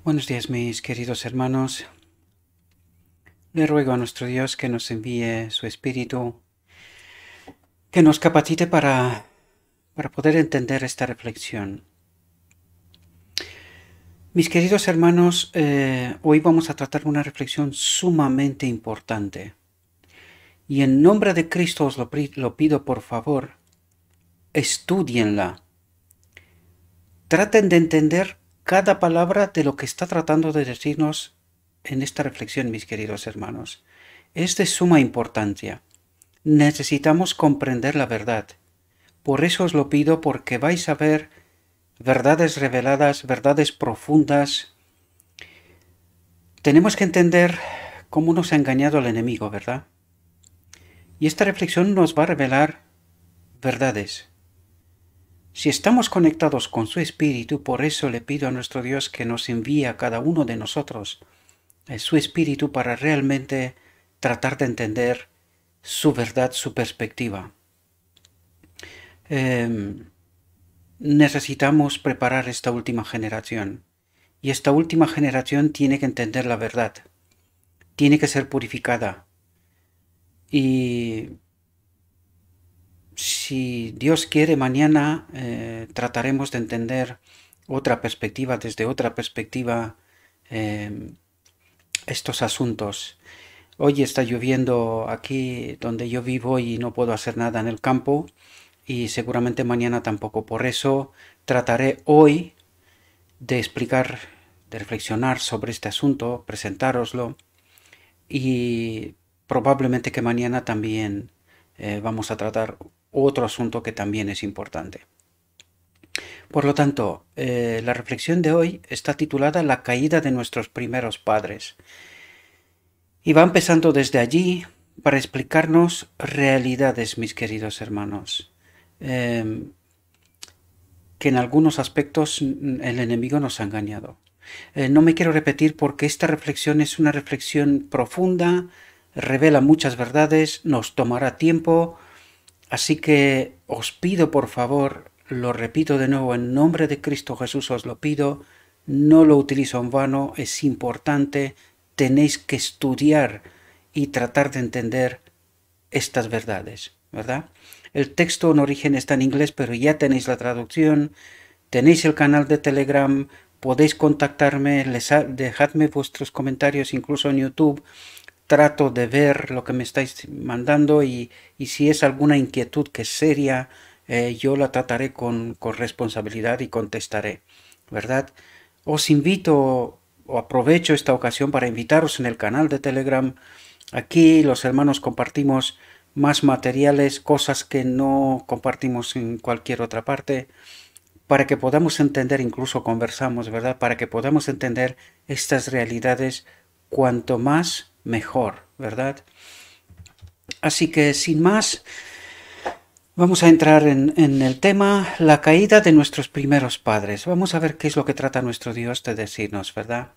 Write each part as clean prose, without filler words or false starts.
Buenos días, mis queridos hermanos. Le ruego a nuestro Dios que nos envíe su Espíritu, que nos capacite para poder entender esta reflexión. Mis queridos hermanos, hoy vamos a tratar una reflexión sumamente importante. Y en nombre de Cristo os lo pido, por favor, estúdienla. Traten de entender cada palabra de lo que está tratando de decirnos en esta reflexión, mis queridos hermanos. Es de suma importancia. Necesitamos comprender la verdad. Por eso os lo pido, porque vais a ver verdades reveladas, verdades profundas. Tenemos que entender cómo nos ha engañado el enemigo, ¿verdad? Y esta reflexión nos va a revelar verdades. Si estamos conectados con su Espíritu, por eso le pido a nuestro Dios que nos envíe a cada uno de nosotros su Espíritu para realmente tratar de entender su verdad, su perspectiva. Necesitamos preparar esta última generación. Y esta última generación tiene que entender la verdad. Tiene que ser purificada. Y si Dios quiere, mañana trataremos de entender otra perspectiva, desde otra perspectiva, estos asuntos. Hoy está lloviendo aquí donde yo vivo y no puedo hacer nada en el campo, y seguramente mañana tampoco. Por eso trataré hoy de explicar, de reflexionar sobre este asunto, presentároslo, y probablemente que mañana también vamos a tratar otro asunto que también es importante. Por lo tanto, la reflexión de hoy está titulada La caída de nuestros primeros padres. Y va empezando desde allí para explicarnos realidades, mis queridos hermanos, que en algunos aspectos el enemigo nos ha engañado. No me quiero repetir porque esta reflexión es una reflexión profunda, revela muchas verdades, nos tomará tiempo, así que os pido, por favor, lo repito de nuevo, en nombre de Cristo Jesús os lo pido, no lo utilizo en vano, es importante, tenéis que estudiar y tratar de entender estas verdades, ¿verdad? El texto en origen está en inglés, pero ya tenéis la traducción, tenéis el canal de Telegram, podéis contactarme, dejadme vuestros comentarios incluso en YouTube. Trato de ver lo que me estáis mandando y si es alguna inquietud que es seria, yo la trataré con responsabilidad y contestaré, ¿verdad? Os invito o aprovecho esta ocasión para invitaros en el canal de Telegram. Aquí los hermanos compartimos más materiales, cosas que no compartimos en cualquier otra parte, para que podamos entender, incluso conversamos, ¿verdad? Para que podamos entender estas realidades cuanto más mejor, ¿verdad? Así que sin más, vamos a entrar en el tema, la caída de nuestros primeros padres. Vamos a ver qué es lo que trata nuestro Dios de decirnos, ¿verdad?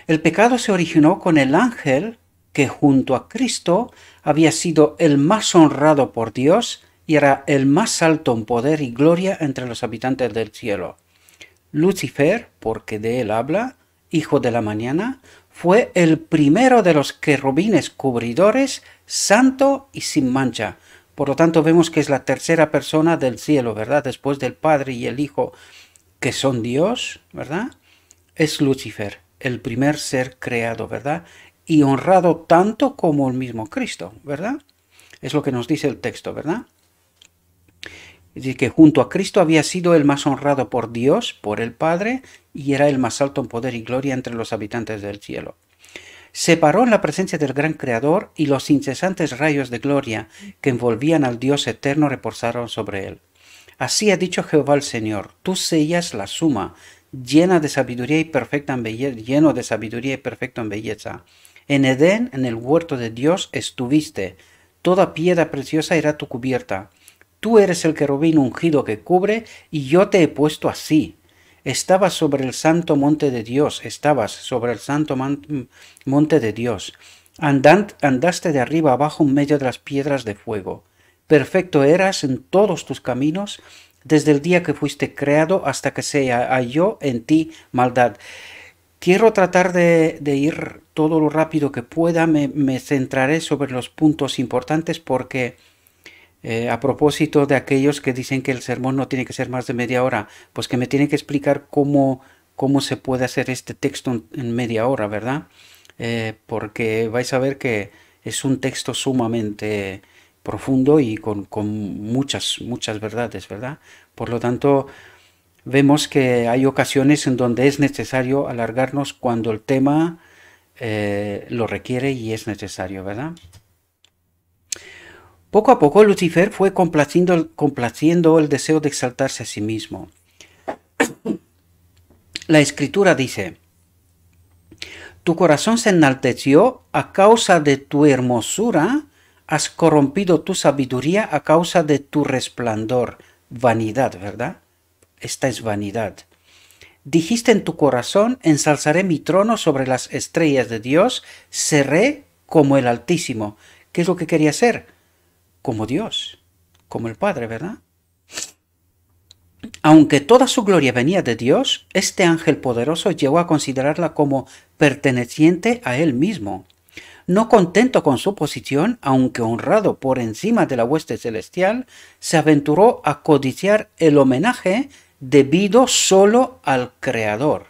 El pecado se originó con el ángel que junto a Cristo había sido el más honrado por Dios y era el más alto en poder y gloria entre los habitantes del cielo. Lucifer, porque de él habla, hijo de la mañana, fue el primero de los querubines cubridores, santo y sin mancha. Por lo tanto, vemos que es la tercera persona del cielo, ¿verdad? Después del Padre y el Hijo, que son Dios, ¿verdad? Es Lucifer, el primer ser creado, ¿verdad? Y honrado tanto como el mismo Cristo, ¿verdad? Es lo que nos dice el texto, ¿verdad? Es decir, que junto a Cristo había sido el más honrado por Dios, por el Padre, y era el más alto en poder y gloria entre los habitantes del cielo. Se paró en la presencia del gran Creador y los incesantes rayos de gloria que envolvían al Dios eterno reposaron sobre él. Así ha dicho Jehová el Señor, tú sellas la suma, llena de sabiduría y perfecta en belleza, lleno de sabiduría y perfecto en belleza. En Edén, en el huerto de Dios, estuviste. Toda piedra preciosa era tu cubierta. Tú eres el querubín ungido que cubre, y yo te he puesto así. Estabas sobre el santo monte de Dios, monte de Dios. Andaste de arriba abajo en medio de las piedras de fuego. Perfecto eras en todos tus caminos, desde el día que fuiste creado hasta que se halló en ti maldad. Quiero tratar de ir todo lo rápido que pueda, me centraré sobre los puntos importantes porque a propósito de aquellos que dicen que el sermón no tiene que ser más de media hora, pues que me tienen que explicar cómo se puede hacer este texto en media hora, ¿verdad? Porque vais a ver que es un texto sumamente profundo y con muchas verdades, ¿verdad? Por lo tanto, vemos que hay ocasiones en donde es necesario alargarnos cuando el tema lo requiere y es necesario, ¿verdad? Poco a poco Lucifer fue complaciendo el deseo de exaltarse a sí mismo. La escritura dice: tu corazón se enalteció a causa de tu hermosura, has corrompido tu sabiduría a causa de tu resplandor. Vanidad, ¿verdad? Esta es vanidad. Dijiste en tu corazón: ensalzaré mi trono sobre las estrellas de Dios, seré como el Altísimo. ¿Qué es lo que quería ser? Como Dios, como el Padre, ¿verdad? Aunque toda su gloria venía de Dios, este ángel poderoso llegó a considerarla como perteneciente a él mismo. No contento con su posición, aunque honrado por encima de la hueste celestial, se aventuró a codiciar el homenaje debido solo al Creador.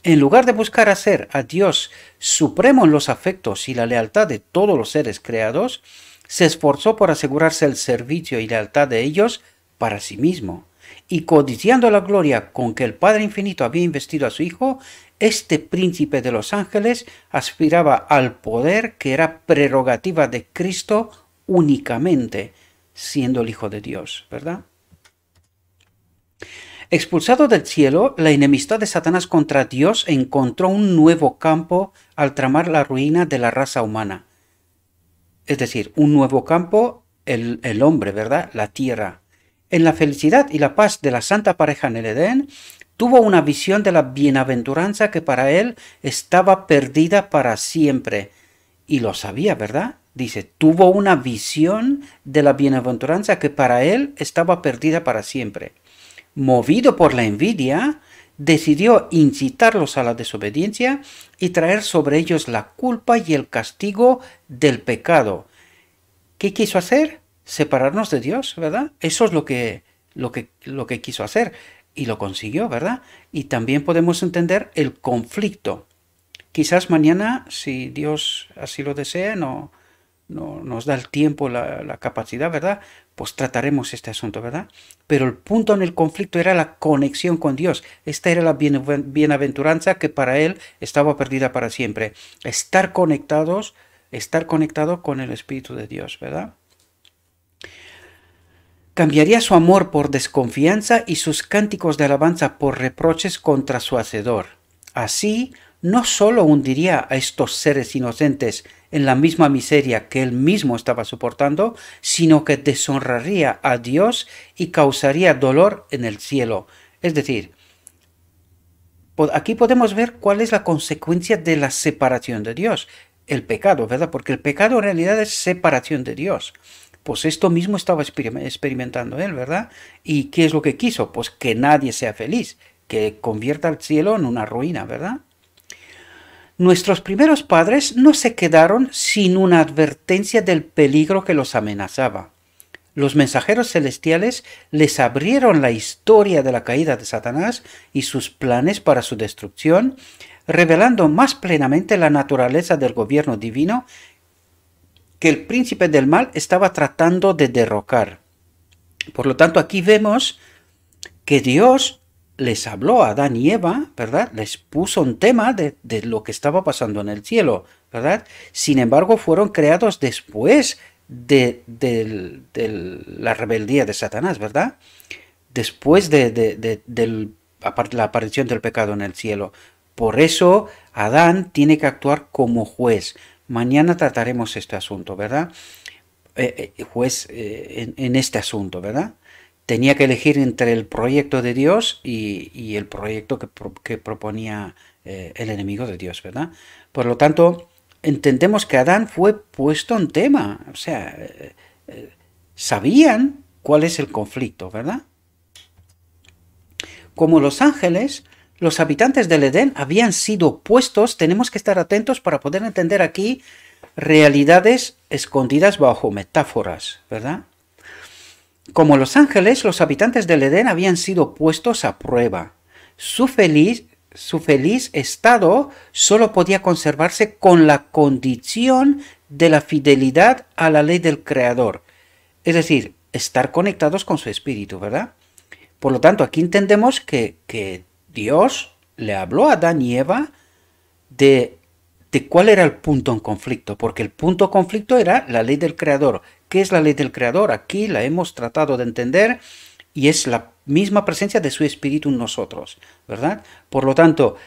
En lugar de buscar hacer a Dios supremo en los afectos y la lealtad de todos los seres creados, se esforzó por asegurarse el servicio y lealtad de ellos para sí mismo. Y codiciando la gloria con que el Padre Infinito había investido a su Hijo, este príncipe de los ángeles aspiraba al poder que era prerrogativa de Cristo únicamente, siendo el Hijo de Dios, ¿verdad? Expulsado del cielo, la enemistad de Satanás contra Dios encontró un nuevo campo al tramar la ruina de la raza humana. Es decir, un nuevo campo, el hombre, ¿verdad? La tierra. En la felicidad y la paz de la santa pareja en el Edén, tuvo una visión de la bienaventuranza que para él estaba perdida para siempre. Y lo sabía, ¿verdad? Dice, tuvo una visión de la bienaventuranza que para él estaba perdida para siempre. Movido por la envidia, decidió incitarlos a la desobediencia y traer sobre ellos la culpa y el castigo del pecado. ¿Qué quiso hacer? Separarnos de Dios, ¿verdad? Eso es lo que quiso hacer y lo consiguió, ¿verdad? Y también podemos entender el conflicto. Quizás mañana, si Dios así lo desea, no nos da el tiempo, la capacidad, ¿verdad? Pues trataremos este asunto, ¿verdad? Pero el punto en el conflicto era la conexión con Dios. Esta era la bienaventuranza que para él estaba perdida para siempre. Estar conectado con el Espíritu de Dios, ¿verdad? Cambiaría su amor por desconfianza y sus cánticos de alabanza por reproches contra su Hacedor. Así, no sólo hundiría a estos seres inocentes en la misma miseria que él mismo estaba soportando, sino que deshonraría a Dios y causaría dolor en el cielo. Es decir, aquí podemos ver cuál es la consecuencia de la separación de Dios. El pecado, ¿verdad? Porque el pecado en realidad es separación de Dios. Pues esto mismo estaba experimentando él, ¿verdad? ¿Y qué es lo que quiso? Pues que nadie sea feliz, que convierta el cielo en una ruina, ¿verdad? Nuestros primeros padres no se quedaron sin una advertencia del peligro que los amenazaba. Los mensajeros celestiales les abrieron la historia de la caída de Satanás y sus planes para su destrucción, revelando más plenamente la naturaleza del gobierno divino que el príncipe del mal estaba tratando de derrocar. Por lo tanto, aquí vemos que Dios les habló a Adán y Eva, ¿verdad? Les puso un tema de lo que estaba pasando en el cielo, ¿verdad? Sin embargo, fueron creados después de la rebeldía de Satanás, ¿verdad? Después de la aparición del pecado en el cielo. Por eso, Adán tiene que actuar como juez. Mañana trataremos este asunto, ¿verdad? Juez en este asunto, ¿verdad? Tenía que elegir entre el proyecto de Dios y el proyecto que proponía el enemigo de Dios, ¿verdad? Por lo tanto, entendemos que Adán fue puesto en tema, o sea, sabían cuál es el conflicto, ¿verdad? Como los ángeles, los habitantes del Edén habían sido puestos, tenemos que estar atentos para poder entender aquí realidades escondidas bajo metáforas, ¿verdad? Como los ángeles, los habitantes del Edén habían sido puestos a prueba. Su feliz estado solo podía conservarse con la condición de la fidelidad a la ley del Creador. Es decir, estar conectados con su espíritu, ¿verdad? Por lo tanto, aquí entendemos que Dios le habló a Adán y Eva de cuál era el punto en conflicto, porque el punto en conflicto era la ley del Creador. ¿Qué es la ley del Creador? Aquí la hemos tratado de entender y es la misma presencia de su espíritu en nosotros, ¿verdad? Por lo tanto,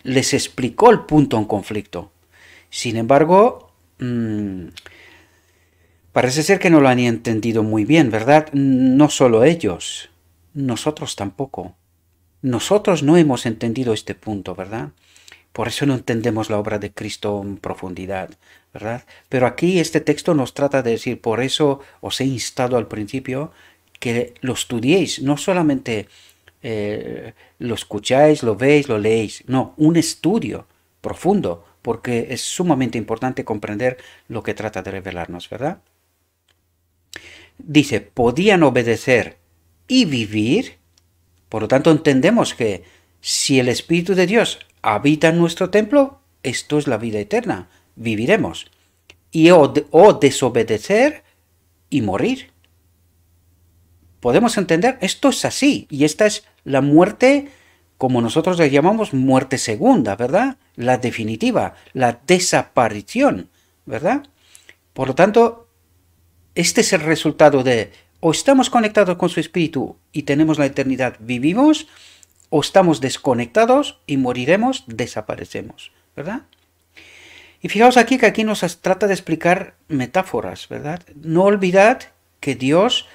les explicó el punto en conflicto. Sin embargo, parece ser que no lo han entendido muy bien, ¿verdad? No solo ellos, nosotros tampoco. Nosotros no hemos entendido este punto, ¿verdad? Por eso no entendemos la obra de Cristo en profundidad, ¿verdad? Pero aquí este texto nos trata de decir, por eso os he instado al principio que lo estudiéis, no solamente lo escucháis, lo veis, lo leéis, no, un estudio profundo, porque es sumamente importante comprender lo que trata de revelarnos, ¿verdad? Dice, podían obedecer y vivir, por lo tanto entendemos que si el Espíritu de Dios habita en nuestro templo, esto es la vida eterna, viviremos. Y o desobedecer y morir. Podemos entender, esto es así, y esta es la muerte, como nosotros le llamamos, muerte segunda, ¿verdad? La definitiva, la desaparición, ¿verdad? Por lo tanto, este es el resultado de, o estamos conectados con su espíritu y tenemos la eternidad, vivimos, o estamos desconectados y moriremos, desaparecemos, ¿verdad? Y fijaos aquí que aquí nos trata de explicar metáforas, ¿verdad? No olvidad que Dios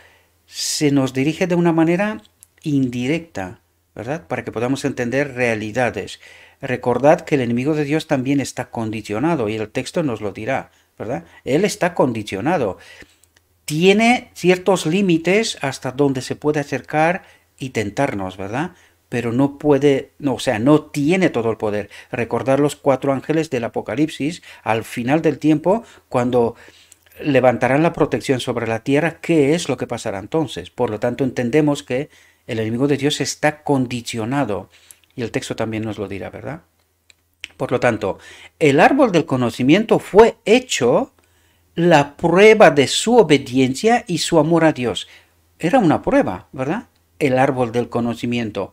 se nos dirige de una manera indirecta, ¿verdad? Para que podamos entender realidades. Recordad que el enemigo de Dios también está condicionado y el texto nos lo dirá, ¿verdad? Él está condicionado. Tiene ciertos límites hasta donde se puede acercar y tentarnos, ¿verdad? Pero no puede, no, o sea, no tiene todo el poder. Recordar los 4 ángeles del Apocalipsis al final del tiempo, cuando levantarán la protección sobre la tierra, ¿qué es lo que pasará entonces? Por lo tanto, entendemos que el enemigo de Dios está condicionado, y el texto también nos lo dirá, ¿verdad? Por lo tanto, el árbol del conocimiento fue hecho la prueba de su obediencia y su amor a Dios. Era una prueba, ¿verdad? El árbol del conocimiento.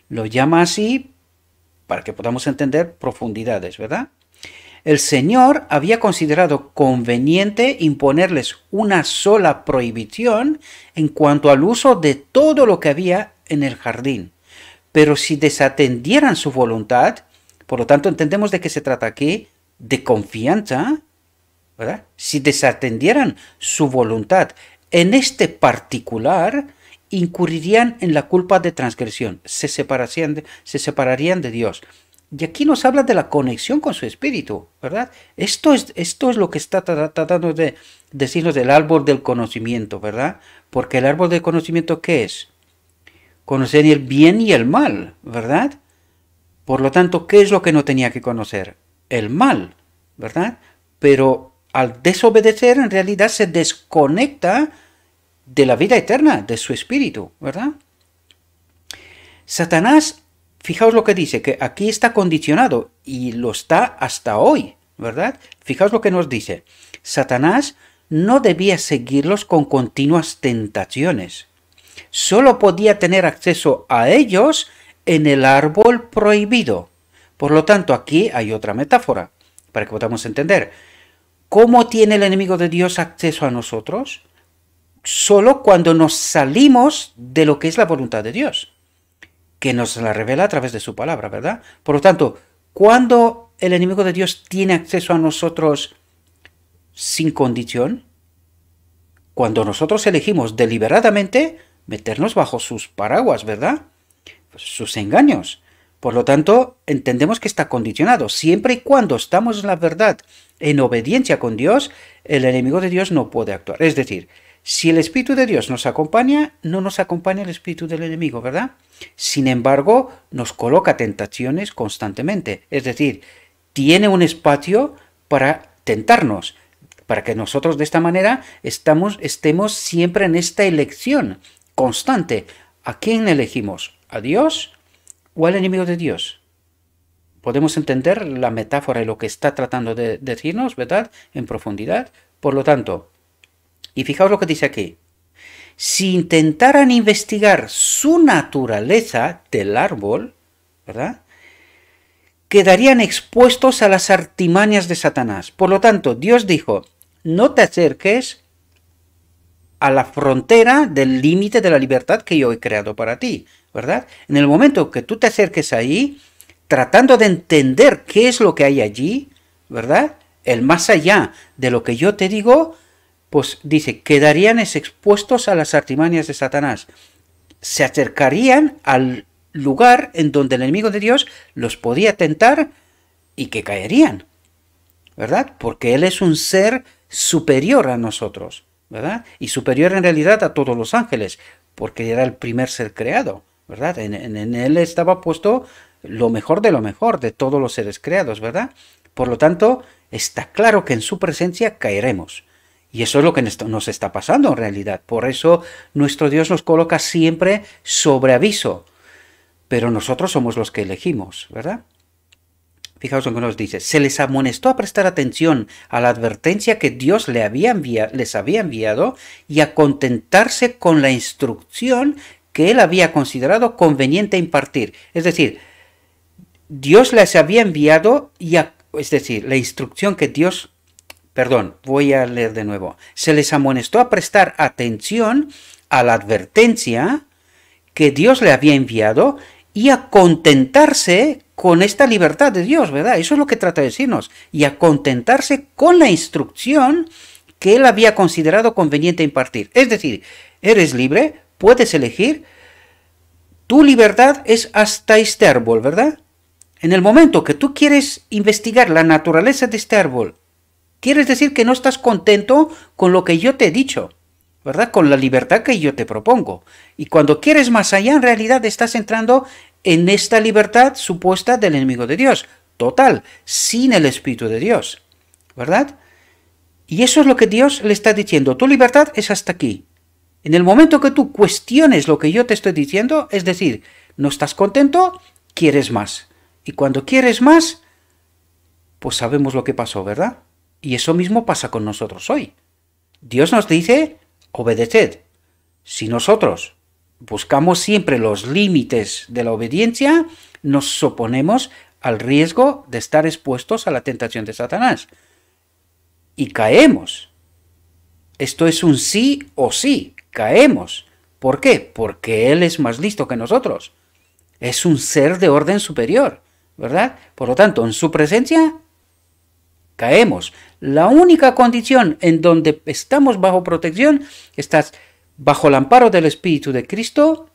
Lo llama así para que podamos entender profundidades, ¿verdad? El Señor había considerado conveniente imponerles una sola prohibición en cuanto al uso de todo lo que había en el jardín. Pero si desatendieran su voluntad, por lo tanto entendemos de qué se trata aquí, de confianza, ¿verdad? Si desatendieran su voluntad en este particular, incurrirían en la culpa de transgresión, se separarían de Dios. Y aquí nos habla de la conexión con su espíritu, ¿verdad? Esto es lo que está tratando de decirnos del árbol del conocimiento, ¿verdad? Porque el árbol del conocimiento, ¿qué es? Conocer el bien y el mal, ¿verdad? Por lo tanto, ¿qué es lo que no tenía que conocer? El mal, ¿verdad? Pero al desobedecer, en realidad se desconecta de la vida eterna, de su espíritu, ¿verdad? Satanás, fijaos lo que dice, que aquí está condicionado, y lo está hasta hoy, ¿verdad? Fijaos lo que nos dice. Satanás no debía seguirlos con continuas tentaciones. Solo podía tener acceso a ellos en el árbol prohibido. Por lo tanto, aquí hay otra metáfora, para que podamos entender. ¿Cómo tiene el enemigo de Dios acceso a nosotros? Solo cuando nos salimos de lo que es la voluntad de Dios, que nos la revela a través de su palabra, ¿verdad? Por lo tanto, ¿cuándo el enemigo de Dios tiene acceso a nosotros sin condición? Cuando nosotros elegimos deliberadamente meternos bajo sus paraguas, ¿verdad? Sus engaños. Por lo tanto, entendemos que está condicionado. Siempre y cuando estamos en la verdad, en obediencia con Dios, el enemigo de Dios no puede actuar. Es decir, Si el Espíritu de Dios nos acompaña, no nos acompaña el espíritu del enemigo, ¿verdad? Sin embargo, nos coloca tentaciones constantemente. Es decir, tiene un espacio para tentarnos, para que nosotros de esta manera estemos siempre en esta elección constante. ¿A quién elegimos? ¿A Dios o al enemigo de Dios? Podemos entender la metáfora y lo que está tratando de decirnos, ¿verdad? En profundidad. Por lo tanto, y fijaos lo que dice aquí. Si intentaran investigar su naturaleza del árbol, ¿verdad?, quedarían expuestos a las artimañas de Satanás. Por lo tanto, Dios dijo, no te acerques a la frontera del límite de la libertad que yo he creado para ti, ¿verdad? En el momento que tú te acerques ahí, tratando de entender qué es lo que hay allí, ¿verdad?, el más allá de lo que yo te digo, pues dice, quedarían expuestos a las artimañas de Satanás. Se acercarían al lugar en donde el enemigo de Dios los podía tentar y que caerían, ¿verdad? Porque Él es un ser superior a nosotros, ¿verdad? Y superior en realidad a todos los ángeles, porque era el primer ser creado, ¿verdad? En Él estaba puesto lo mejor de todos los seres creados, ¿verdad? Por lo tanto, está claro que en su presencia caeremos. Y eso es lo que nos está pasando en realidad. Por eso nuestro Dios nos coloca siempre sobre aviso. Pero nosotros somos los que elegimos, ¿verdad? Fijaos lo que nos dice. Se les amonestó a prestar atención a la advertencia que Dios les había enviado y a contentarse con la instrucción que Él había considerado conveniente impartir. Es decir, Dios les había enviado es decir, la instrucción que Dios... Perdón, voy a leer de nuevo. Se les amonestó a prestar atención a la advertencia que Dios le había enviado y a contentarse con esta libertad de Dios, ¿verdad? Eso es lo que trata de decirnos. Y a contentarse con la instrucción que Él había considerado conveniente impartir. Es decir, eres libre, puedes elegir. Tu libertad es hasta este árbol, ¿verdad? En el momento que tú quieres investigar la naturaleza de este árbol, quieres decir que no estás contento con lo que yo te he dicho, ¿verdad? Con la libertad que yo te propongo. Y cuando quieres más allá, en realidad estás entrando en esta libertad supuesta del enemigo de Dios. Total, sin el Espíritu de Dios, ¿verdad? Y eso es lo que Dios le está diciendo. Tu libertad es hasta aquí. En el momento que tú cuestiones lo que yo te estoy diciendo, es decir, no estás contento, quieres más. Y cuando quieres más, pues sabemos lo que pasó, ¿verdad? Y eso mismo pasa con nosotros hoy. Dios nos dice, obedeced. Si nosotros buscamos siempre los límites de la obediencia, nos oponemos al riesgo de estar expuestos a la tentación de Satanás. Y caemos. Esto es un sí o sí. Caemos. ¿Por qué? Porque Él es más listo que nosotros. Es un ser de orden superior, ¿verdad? Por lo tanto, en su presencia caemos. La única condición en donde estamos bajo protección, estás bajo el amparo del Espíritu de Cristo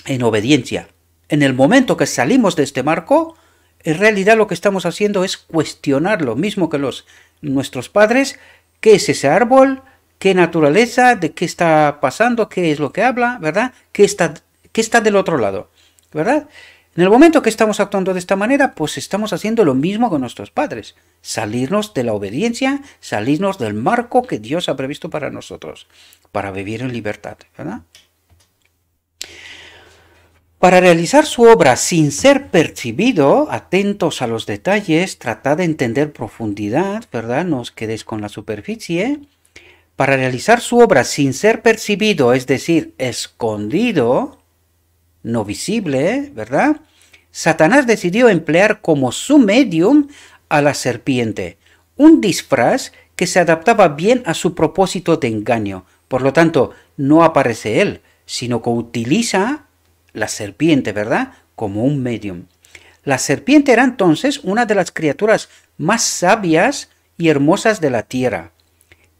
en obediencia. En el momento que salimos de este marco, en realidad lo que estamos haciendo es cuestionar lo mismo que nuestros padres. ¿Qué es ese árbol? ¿Qué naturaleza? ¿De qué está pasando? ¿Qué es lo que habla? ¿Verdad? ¿Qué está del otro lado? ¿Verdad? En el momento que estamos actuando de esta manera, pues estamos haciendo lo mismo con nuestros padres. Salirnos de la obediencia, salirnos del marco que Dios ha previsto para nosotros, para vivir en libertad, ¿verdad? Para realizar su obra sin ser percibido, atentos a los detalles, tratad de entender profundidad, ¿verdad? No os quedéis con la superficie. Para realizar su obra sin ser percibido, es decir, escondido, no visible, ¿verdad? Satanás decidió emplear como su medium a la serpiente, un disfraz que se adaptaba bien a su propósito de engaño. Por lo tanto, no aparece él, sino que utiliza la serpiente, ¿verdad?, como un medium. La serpiente era entonces una de las criaturas más sabias y hermosas de la tierra.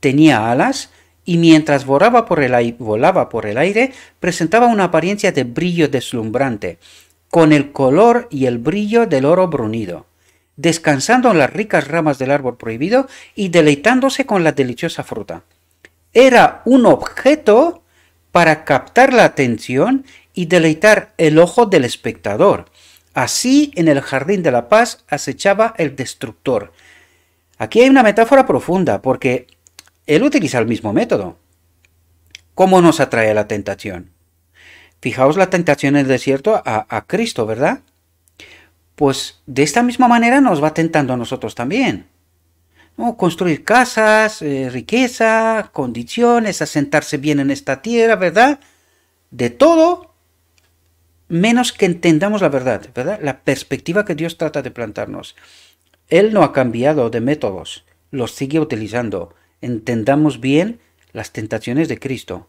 Tenía alas y mientras volaba por el aire, presentaba una apariencia de brillo deslumbrante, con el color y el brillo del oro brunido, descansando en las ricas ramas del árbol prohibido y deleitándose con la deliciosa fruta. era un objeto para captar la atención y deleitar el ojo del espectador. Así, en el jardín de la paz acechaba el destructor. Aquí hay una metáfora profunda, porque él utiliza el mismo método. ¿Cómo nos atrae la tentación? Fijaos la tentación en el desierto a Cristo, ¿verdad? Pues de esta misma manera nos va tentando a nosotros también. ¿No? Construir casas, riqueza, condiciones, asentarse bien en esta tierra, ¿verdad? De todo, menos que entendamos la verdad, ¿verdad? La perspectiva que Dios trata de plantarnos. Él no ha cambiado de métodos, los sigue utilizando. Entendamos bien las tentaciones de Cristo.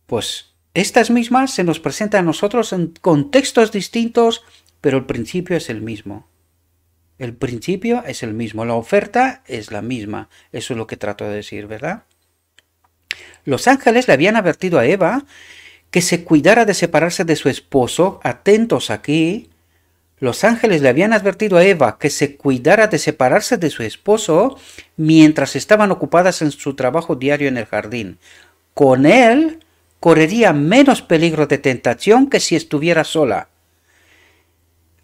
Pues estas mismas se nos presentan a nosotros en contextos distintos, pero el principio es el mismo. El principio es el mismo, la oferta es la misma. Eso es lo que trato de decir, ¿verdad? Los ángeles le habían advertido a Eva que se cuidara de separarse de su esposo. Atentos aquí. Los ángeles le habían advertido a Eva que se cuidara de separarse de su esposo mientras estaban ocupadas en su trabajo diario en el jardín. Con él correría menos peligro de tentación que si estuviera sola.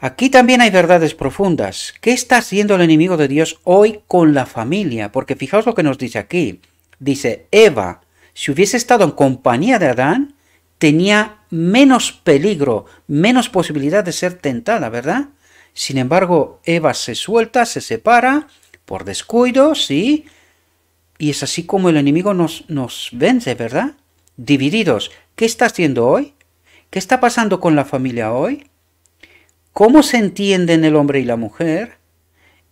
Aquí también hay verdades profundas. ¿Qué está haciendo el enemigo de Dios hoy con la familia? Porque fijaos lo que nos dice aquí. Dice, Eva, si hubiese estado en compañía de Adán, tenía menos peligro, menos posibilidad de ser tentada, ¿verdad? Sin embargo, Eva se suelta, se separa, por descuido, sí, y es así como el enemigo nos vence, ¿verdad? Divididos. ¿Qué está haciendo hoy? ¿Qué está pasando con la familia hoy? ¿Cómo se entienden el hombre y la mujer?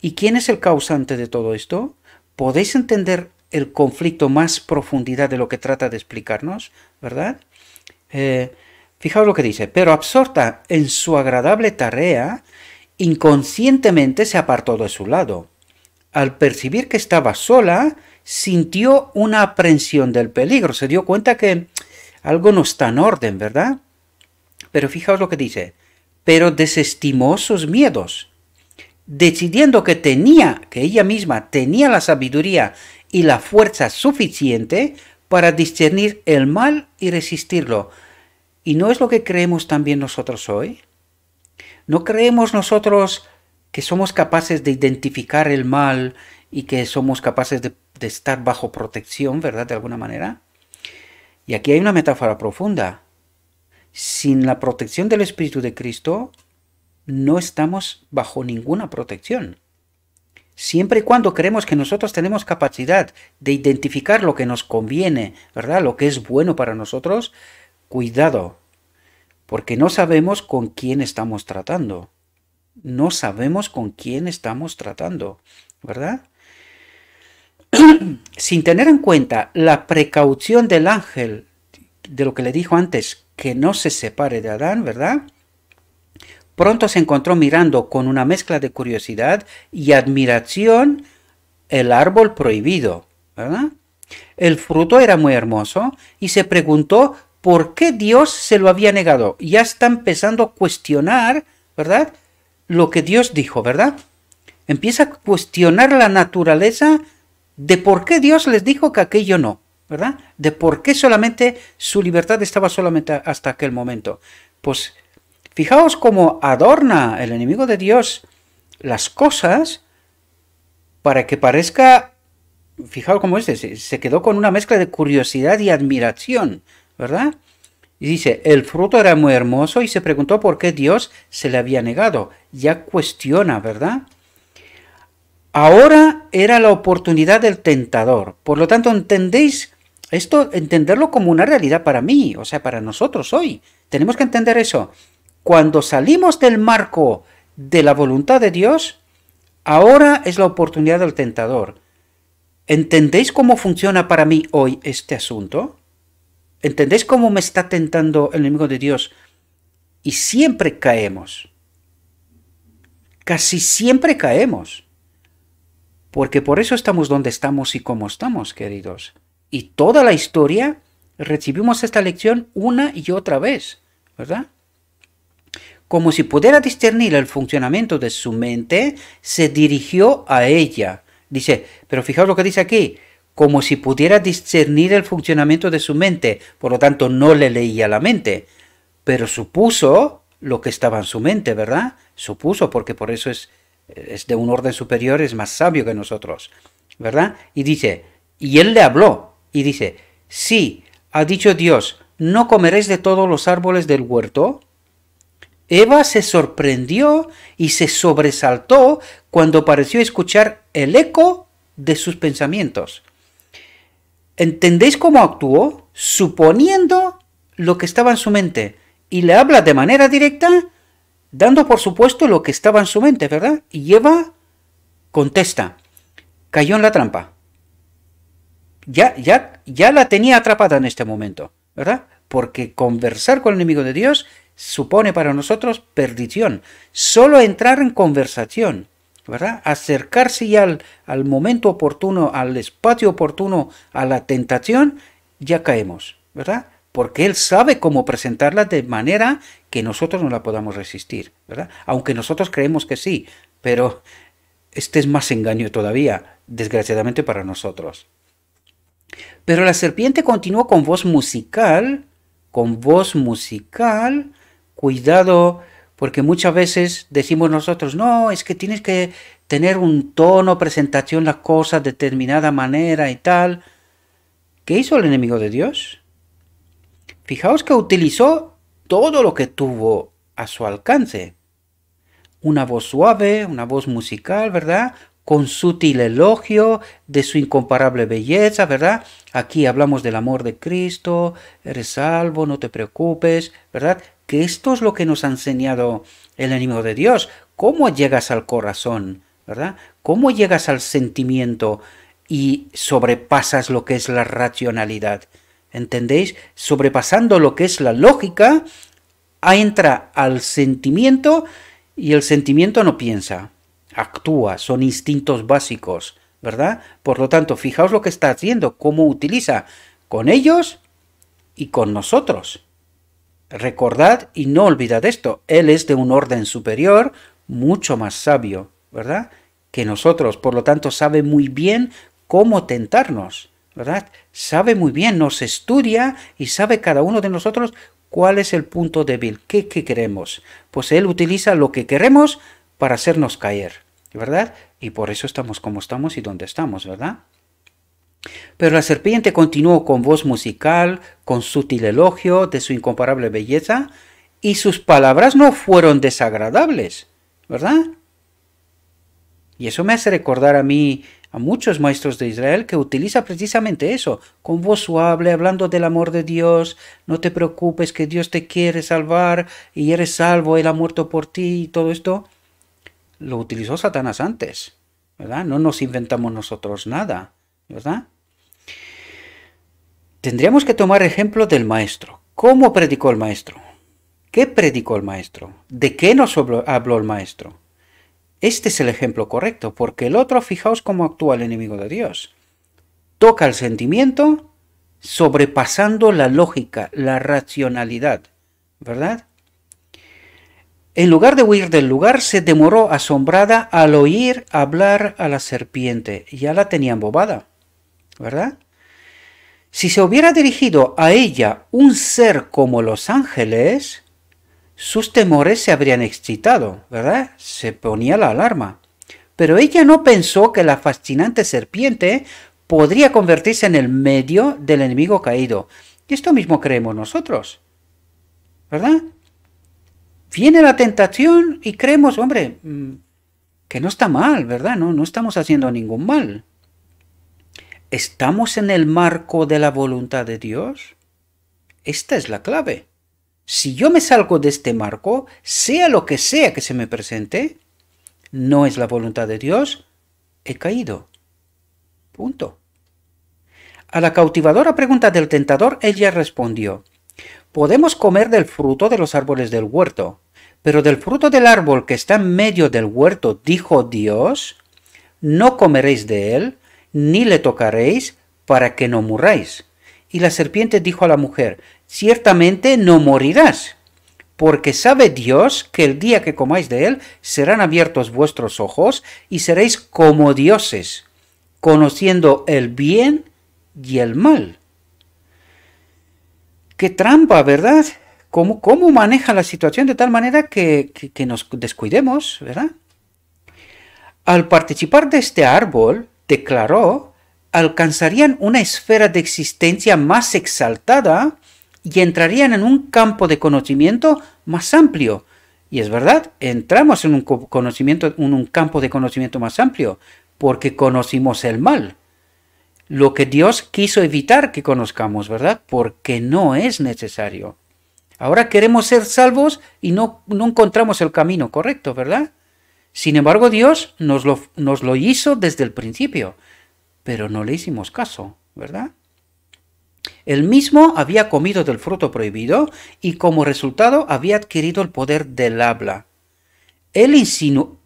¿Y quién es el causante de todo esto? ¿Podéis entender el conflicto más profundidad de lo que trata de explicarnos? ¿Verdad? Fijaos lo que dice. Pero absorta en su agradable tarea, inconscientemente se apartó de su lado. Al percibir que estaba sola, sintió una aprensión del peligro. Se dio cuenta que algo no está en orden, ¿verdad? Pero fijaos lo que dice. Pero desestimó sus miedos, decidiendo que ella misma tenía la sabiduría y la fuerza suficiente para discernir el mal y resistirlo. ¿Y no es lo que creemos también nosotros hoy? ¿No creemos nosotros que somos capaces de identificar el mal y que somos capaces de estar bajo protección, ¿verdad? De alguna manera. Y aquí hay una metáfora profunda. Sin la protección del Espíritu de Cristo, no estamos bajo ninguna protección. Siempre y cuando creemos que nosotros tenemos capacidad de identificar lo que nos conviene, ¿verdad? Lo que es bueno para nosotros, cuidado, porque no sabemos con quién estamos tratando. No sabemos con quién estamos tratando, ¿verdad? Sin tener en cuenta la precaución del ángel, de lo que le dijo antes, que no se separe de Adán, ¿verdad? Pronto se encontró mirando con una mezcla de curiosidad y admiración el árbol prohibido, ¿verdad? El fruto era muy hermoso y se preguntó por qué Dios se lo había negado. Ya está empezando a cuestionar, ¿verdad? Lo que Dios dijo, ¿verdad? Empieza a cuestionar la naturaleza de por qué Dios les dijo que aquello no, ¿verdad? De por qué solamente su libertad estaba solamente hasta aquel momento. Pues fijaos cómo adorna el enemigo de Dios las cosas para que parezca, fijaos cómo se quedó con una mezcla de curiosidad y admiración, ¿verdad? Y dice, el fruto era muy hermoso y se preguntó por qué Dios se le había negado. Ya cuestiona, ¿verdad? Ahora era la oportunidad del tentador. Por lo tanto, ¿entendéis esto? Entenderlo como una realidad para mí, o sea, para nosotros hoy. Tenemos que entender eso. Cuando salimos del marco de la voluntad de Dios, ahora es la oportunidad del tentador. ¿Entendéis cómo funciona para mí hoy este asunto? ¿Entendéis cómo me está tentando el enemigo de Dios? Y siempre caemos. Casi siempre caemos. Porque por eso estamos donde estamos y cómo estamos, queridos. Y toda la historia recibimos esta lección una y otra vez, ¿verdad? Como si pudiera discernir el funcionamiento de su mente, se dirigió a ella. Dice, pero fijaos lo que dice aquí. como si pudiera discernir el funcionamiento de su mente, por lo tanto no le leía la mente, pero supuso lo que estaba en su mente, ¿verdad? Supuso, porque por eso es de un orden superior, es más sabio que nosotros, ¿verdad? Y dice, y él le habló, y dice, sí, ha dicho Dios, no comeréis de todos los árboles del huerto. Eva se sorprendió y se sobresaltó cuando pareció escuchar el eco de sus pensamientos. ¿Entendéis cómo actuó? Suponiendo lo que estaba en su mente. Y le habla de manera directa, dando por supuesto lo que estaba en su mente, ¿verdad? Y Eva contesta, cayó en la trampa. Ya la tenía atrapada en este momento, ¿verdad? Porque conversar con el enemigo de Dios supone para nosotros perdición. Solo entrar en conversación, ¿verdad? Acercarse ya al momento oportuno, al espacio oportuno, a la tentación, ya caemos, ¿verdad? Porque Él sabe cómo presentarla de manera que nosotros no la podamos resistir, ¿verdad? Aunque nosotros creemos que sí, pero este es más engaño todavía, desgraciadamente para nosotros. Pero la serpiente continuó con voz musical, cuidado, porque muchas veces decimos nosotros, no, es que tienes que tener un tono, presentación, las cosas de determinada manera y tal. ¿Qué hizo el enemigo de Dios? Fijaos que utilizó todo lo que tuvo a su alcance. Una voz suave, una voz musical, ¿verdad? Con sutil elogio de su incomparable belleza, ¿verdad? Aquí hablamos del amor de Cristo, eres salvo, no te preocupes, ¿verdad? Que esto es lo que nos ha enseñado el enemigo de Dios. ¿Cómo llegas al corazón, ¿verdad? ¿Cómo llegas al sentimiento y sobrepasas lo que es la racionalidad? ¿Entendéis? Sobrepasando lo que es la lógica, entra al sentimiento y el sentimiento no piensa, actúa, son instintos básicos, ¿verdad? Por lo tanto, fijaos lo que está haciendo, cómo utiliza con ellos y con nosotros. Recordad y no olvidad esto, Él es de un orden superior, mucho más sabio, ¿verdad? Que nosotros, por lo tanto, sabe muy bien cómo tentarnos, ¿verdad? Sabe muy bien, nos estudia y sabe cada uno de nosotros cuál es el punto débil, qué queremos. Pues Él utiliza lo que queremos para hacernos caer, ¿verdad? Y por eso estamos como estamos y donde estamos, ¿verdad? Pero la serpiente continuó con voz musical, con sutil elogio de su incomparable belleza, y sus palabras no fueron desagradables, ¿verdad? Y eso me hace recordar a mí, a muchos maestros de Israel que utiliza precisamente eso, con voz suave, hablando del amor de Dios, no te preocupes que Dios te quiere salvar y eres salvo, Él ha muerto por ti y todo esto. Lo utilizó Satanás antes, ¿verdad? No nos inventamos nosotros nada, ¿verdad? Tendríamos que tomar ejemplo del maestro. ¿Cómo predicó el maestro? ¿Qué predicó el maestro? ¿De qué nos habló el maestro? Este es el ejemplo correcto, porque el otro, fijaos cómo actúa el enemigo de Dios. Toca el sentimiento, sobrepasando la lógica, la racionalidad, ¿verdad? En lugar de huir del lugar, se demoró asombrada al oír hablar a la serpiente. Ya la tenía embobada, ¿verdad? Si se hubiera dirigido a ella un ser como los ángeles, sus temores se habrían excitado, ¿verdad? Se ponía la alarma. Pero ella no pensó que la fascinante serpiente podría convertirse en el medio del enemigo caído. Y esto mismo creemos nosotros, ¿verdad? Viene la tentación y creemos, hombre, que no está mal, ¿verdad? No estamos haciendo ningún mal. ¿Estamos en el marco de la voluntad de Dios? Esta es la clave. Si yo me salgo de este marco, sea lo que sea que se me presente, no es la voluntad de Dios, he caído. Punto. A la cautivadora pregunta del tentador, ella respondió, podemos comer del fruto de los árboles del huerto, pero del fruto del árbol que está en medio del huerto, dijo Dios, no comeréis de él, ni le tocaréis, para que no murráis. Y la serpiente dijo a la mujer, ciertamente no morirás, porque sabe Dios que el día que comáis de él serán abiertos vuestros ojos y seréis como dioses, conociendo el bien y el mal. ¡Qué trampa!, ¿verdad? ¿Cómo maneja la situación de tal manera que nos descuidemos, ¿verdad? Al participar de este árbol, declaró, alcanzarían una esfera de existencia más exaltada y entrarían en un campo de conocimiento más amplio. Y es verdad, entramos en un campo de conocimiento más amplio, porque conocimos el mal. Lo que Dios quiso evitar que conozcamos, ¿verdad? Porque no es necesario. Ahora queremos ser salvos y no encontramos el camino correcto, ¿verdad? Sin embargo, Dios nos lo hizo desde el principio, pero no le hicimos caso, ¿verdad? Él mismo había comido del fruto prohibido y como resultado había adquirido el poder del habla. Él insinuó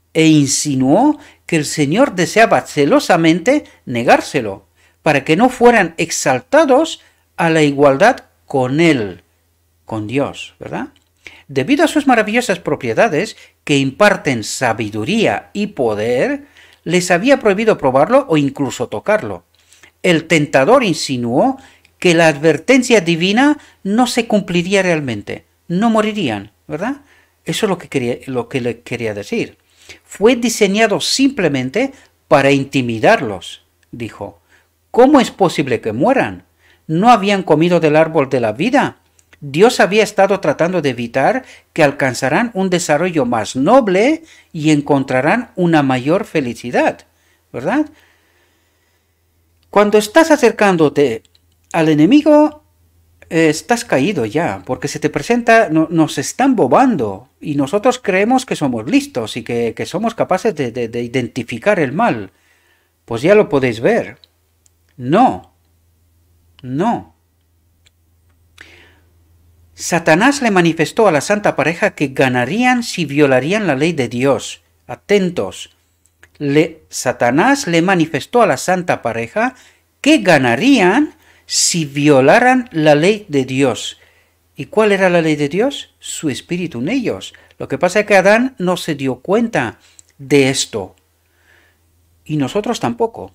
que el Señor deseaba celosamente negárselo, para que no fueran exaltados a la igualdad con Él, con Dios, ¿verdad? Debido a sus maravillosas propiedades que imparten sabiduría y poder, les había prohibido probarlo o incluso tocarlo. El tentador insinuó que la advertencia divina no se cumpliría realmente, no morirían, ¿verdad? Eso es lo que le quería decir. Fue diseñado simplemente para intimidarlos, dijo. ¿Cómo es posible que mueran? ¿No habían comido del árbol de la vida? Dios había estado tratando de evitar que alcanzaran un desarrollo más noble y encontrarán una mayor felicidad, ¿verdad? Cuando estás acercándote al enemigo, estás caído ya, porque se te presenta, nos están bobando y nosotros creemos que somos listos y que somos capaces de identificar el mal. Pues ya lo podéis ver. No. Satanás le manifestó a la santa pareja que ganarían si violarían la ley de Dios. Atentos. Satanás le manifestó a la santa pareja que ganarían si violaran la ley de Dios. ¿Y cuál era la ley de Dios? Su espíritu en ellos. Lo que pasa es que Adán no se dio cuenta de esto. Y nosotros tampoco.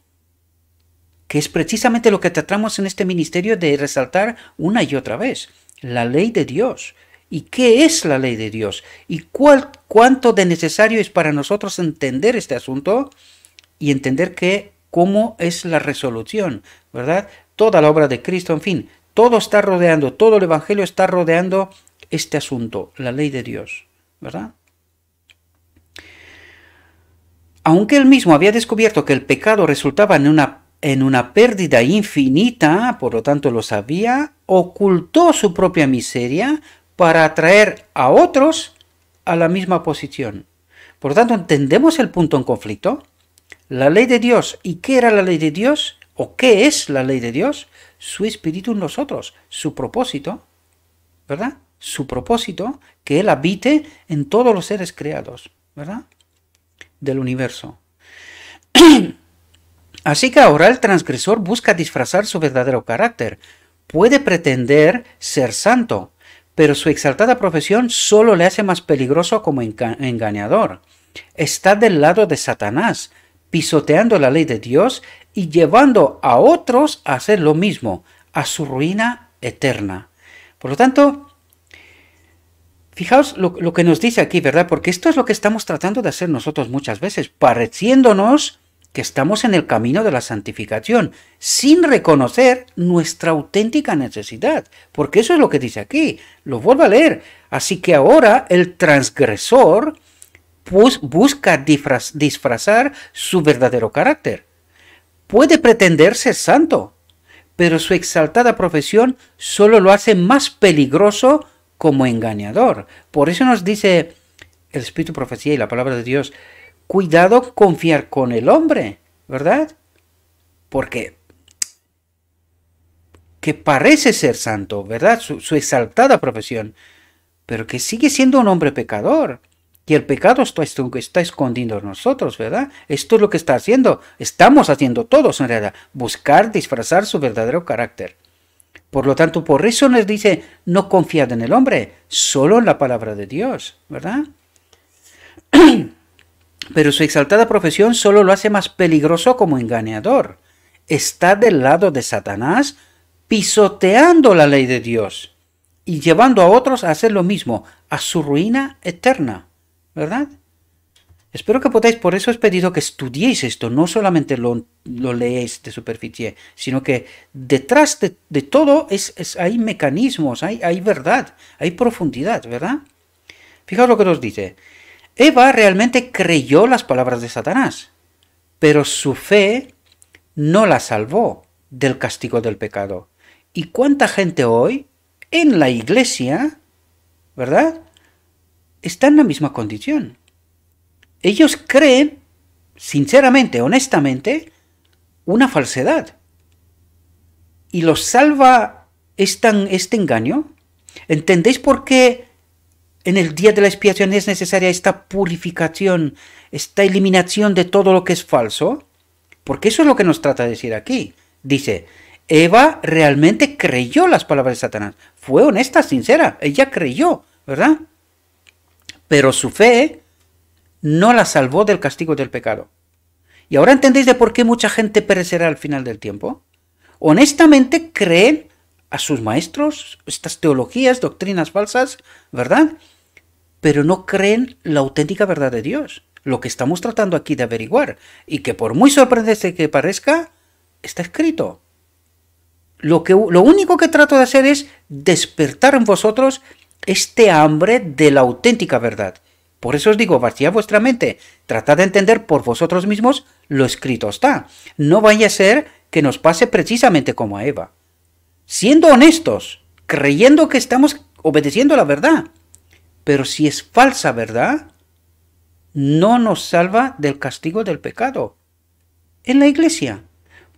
Que es precisamente lo que tratamos en este ministerio de resaltar una y otra vez. La ley de Dios. ¿Y qué es la ley de Dios? ¿Y cuánto de necesario es para nosotros entender este asunto y entender cómo es la resolución, ¿verdad? Toda la obra de Cristo, en fin, todo el Evangelio está rodeando este asunto, la ley de Dios, ¿verdad? Aunque él mismo había descubierto que el pecado resultaba en una pérdida infinita, por lo tanto lo sabía, ocultó su propia miseria para atraer a otros a la misma posición. Por lo tanto, ¿entendemos el punto en conflicto? La ley de Dios. ¿Y qué era la ley de Dios? ¿O qué es la ley de Dios? Su espíritu en nosotros, su propósito, ¿verdad? Su propósito, que Él habite en todos los seres creados, ¿verdad? Del universo. Así que ahora el transgresor busca disfrazar su verdadero carácter. Puede pretender ser santo, pero su exaltada profesión solo le hace más peligroso como engañador. Está del lado de Satanás, pisoteando la ley de Dios y llevando a otros a hacer lo mismo, a su ruina eterna. Por lo tanto, fijaos lo que nos dice aquí, ¿verdad? Porque esto es lo que estamos tratando de hacer nosotros muchas veces, pareciéndonos que estamos en el camino de la santificación, sin reconocer nuestra auténtica necesidad, porque eso es lo que dice aquí, lo vuelvo a leer. Así que ahora el transgresor busca disfrazar su verdadero carácter. Puede pretender ser santo, pero su exaltada profesión solo lo hace más peligroso como engañador. Por eso nos dice el Espíritu Profecía y la Palabra de Dios, cuidado confiar con el hombre, ¿verdad? Porque que parece ser santo, ¿verdad? Su exaltada profesión, pero que sigue siendo un hombre pecador. Y el pecado está escondido en nosotros, ¿verdad? Esto es lo que está haciendo. Estamos haciendo todos en realidad. Buscar disfrazar su verdadero carácter. Por lo tanto, por eso nos dice, no confiad en el hombre, solo en la palabra de Dios, ¿verdad? Pero su exaltada profesión solo lo hace más peligroso como engañador. Está del lado de Satanás, pisoteando la ley de Dios y llevando a otros a hacer lo mismo, a su ruina eterna, ¿verdad? Espero que podáis, por eso os he pedido que estudiéis esto, no solamente lo leéis de superficie, sino que detrás de todo hay mecanismos, hay verdad, hay profundidad, ¿verdad? Fijaos lo que nos dice. Eva realmente creyó las palabras de Satanás, pero su fe no la salvó del castigo del pecado. ¿Y cuánta gente hoy en la iglesia, verdad, está en la misma condición? Ellos creen, sinceramente, honestamente, una falsedad. ¿Y los salva este engaño? ¿Entendéis por qué en el día de la expiación es necesaria esta purificación, esta eliminación de todo lo que es falso? Porque eso es lo que nos trata de decir aquí. Dice, Eva realmente creyó las palabras de Satanás. Fue honesta, sincera. Ella creyó, ¿verdad? Pero su fe no la salvó del castigo del pecado. ¿Y ahora entendéis de por qué mucha gente perecerá al final del tiempo? Honestamente creen a sus maestros, estas teologías, doctrinas falsas, ¿verdad? Pero no creen la auténtica verdad de Dios. Lo que estamos tratando aquí de averiguar. Y que por muy sorprendente que parezca, está escrito. Lo único que trato de hacer es despertar en vosotros este hambre de la auténtica verdad. Por eso os digo, vaciad vuestra mente, tratad de entender por vosotros mismos lo escrito está. No vaya a ser que nos pase precisamente como a Eva. Siendo honestos, creyendo que estamos obedeciendo la verdad. Pero si es falsa verdad, no nos salva del castigo del pecado. En la iglesia,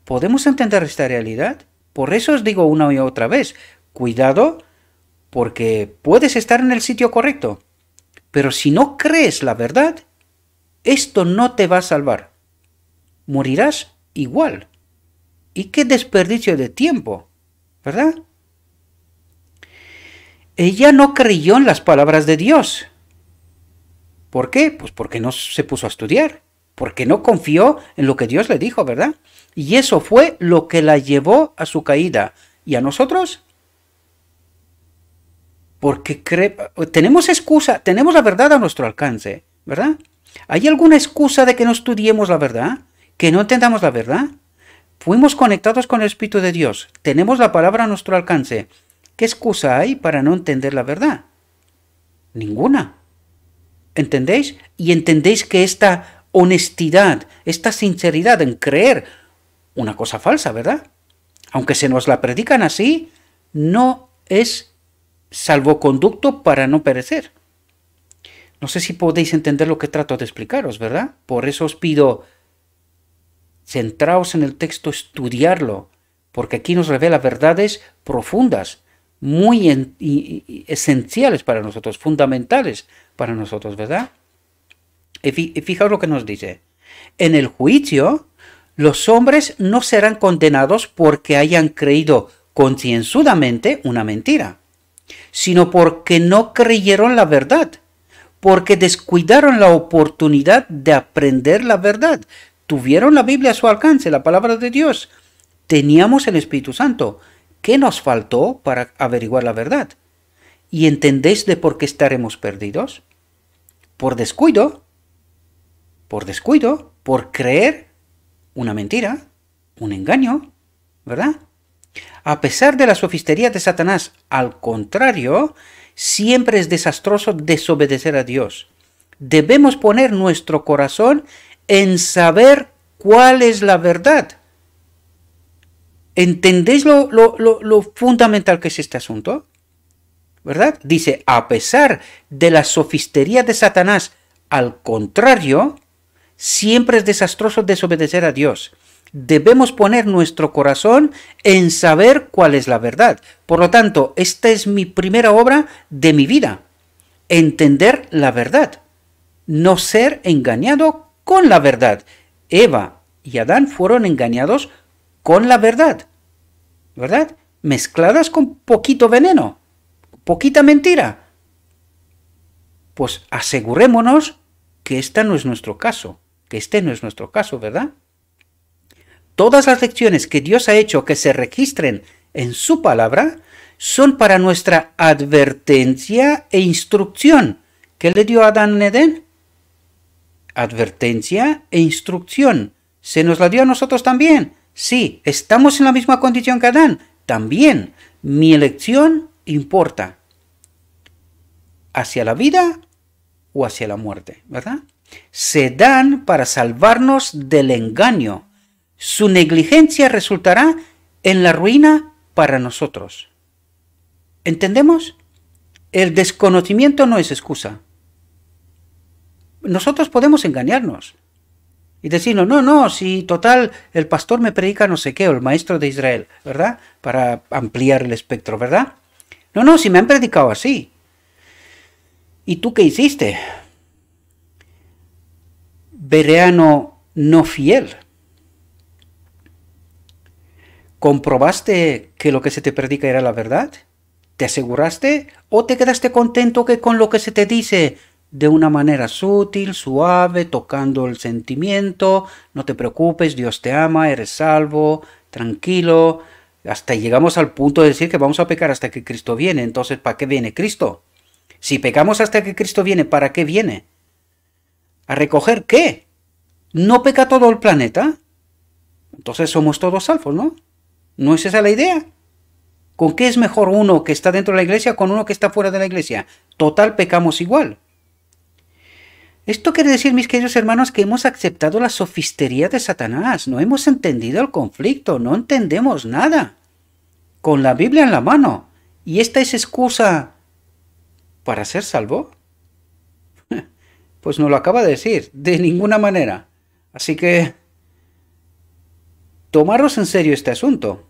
¿podemos entender esta realidad? Por eso os digo una y otra vez, cuidado, porque puedes estar en el sitio correcto. Pero si no crees la verdad, esto no te va a salvar. Morirás igual. Y qué desperdicio de tiempo, ¿verdad? Ella no creyó en las palabras de Dios. ¿Por qué? Pues porque no se puso a estudiar. Porque no confió en lo que Dios le dijo, ¿verdad? Y eso fue lo que la llevó a su caída. ¿Y a nosotros? Porque tenemos excusa, tenemos la verdad a nuestro alcance, ¿verdad? ¿Hay alguna excusa de que no estudiemos la verdad? ¿Que no entendamos la verdad? Fuimos conectados con el Espíritu de Dios, tenemos la palabra a nuestro alcance. ¿Qué excusa hay para no entender la verdad? Ninguna. ¿Entendéis? Y entendéis que esta honestidad, esta sinceridad en creer una cosa falsa, ¿verdad? Aunque se nos la predican así, no es salvoconducto para no perecer. No sé si podéis entender lo que trato de explicaros, ¿verdad? Por eso os pido, centraos en el texto, estudiarlo, porque aquí nos revela verdades profundas, muy esenciales para nosotros, fundamentales para nosotros, ¿verdad? Y fijaos lo que nos dice. En el juicio, los hombres no serán condenados porque hayan creído concienzudamente una mentira, sino porque no creyeron la verdad, porque descuidaron la oportunidad de aprender la verdad. Tuvieron la Biblia a su alcance, la palabra de Dios. Teníamos el Espíritu Santo. ¿Qué nos faltó para averiguar la verdad? ¿Y entendéis de por qué estaremos perdidos? Por descuido, por creer una mentira, un engaño, ¿verdad? A pesar de la sofistería de Satanás, al contrario, siempre es desastroso desobedecer a Dios. Debemos poner nuestro corazón en saber cuál es la verdad. ¿Entendéis lo fundamental que es este asunto? ¿Verdad? Dice, a pesar de la sofistería de Satanás, al contrario, siempre es desastroso desobedecer a Dios. Debemos poner nuestro corazón en saber cuál es la verdad. Por lo tanto, esta es mi primera obra de mi vida. Entender la verdad. No ser engañado con la verdad. Eva y Adán fueron engañados con la verdad. ¿Verdad? Mezcladas con poquito veneno. Poquita mentira. Pues asegurémonos que este no es nuestro caso, ¿verdad? Todas las lecciones que Dios ha hecho que se registren en su palabra son para nuestra advertencia e instrucción. ¿Qué le dio a Adán en Edén? Advertencia e instrucción. ¿Se nos la dio a nosotros también? Sí. ¿Estamos en la misma condición que Adán? También. Mi elección importa. ¿Hacia la vida o hacia la muerte? ¿Verdad? Se dan para salvarnos del engaño. Su negligencia resultará en la ruina para nosotros. ¿Entendemos? El desconocimiento no es excusa. Nosotros podemos engañarnos y decirnos, no, si total el pastor me predica no sé qué, o el maestro de Israel, ¿verdad? Para ampliar el espectro, ¿verdad? No, si me han predicado así. ¿Y tú qué hiciste? Bereano no fiel. ¿Comprobaste que lo que se te predica era la verdad? ¿Te aseguraste o te quedaste contento que con lo que se te dice de una manera sutil, suave, tocando el sentimiento, no te preocupes, Dios te ama, eres salvo, tranquilo, hasta llegamos al punto de decir que vamos a pecar hasta que Cristo viene? Entonces, ¿para qué viene Cristo? Si pecamos hasta que Cristo viene, ¿para qué viene? ¿A recoger qué? ¿No peca todo el planeta? Entonces somos todos salvos, ¿no? ¿No es esa la idea? ¿Con qué es mejor uno que está dentro de la iglesia con uno que está fuera de la iglesia? Total, pecamos igual. Esto quiere decir, mis queridos hermanos, que hemos aceptado la sofistería de Satanás. No hemos entendido el conflicto, no entendemos nada. Con la Biblia en la mano. ¿Y esta es excusa para ser salvo? Pues no lo acaba de decir, de ninguna manera. Así que tomaros en serio este asunto,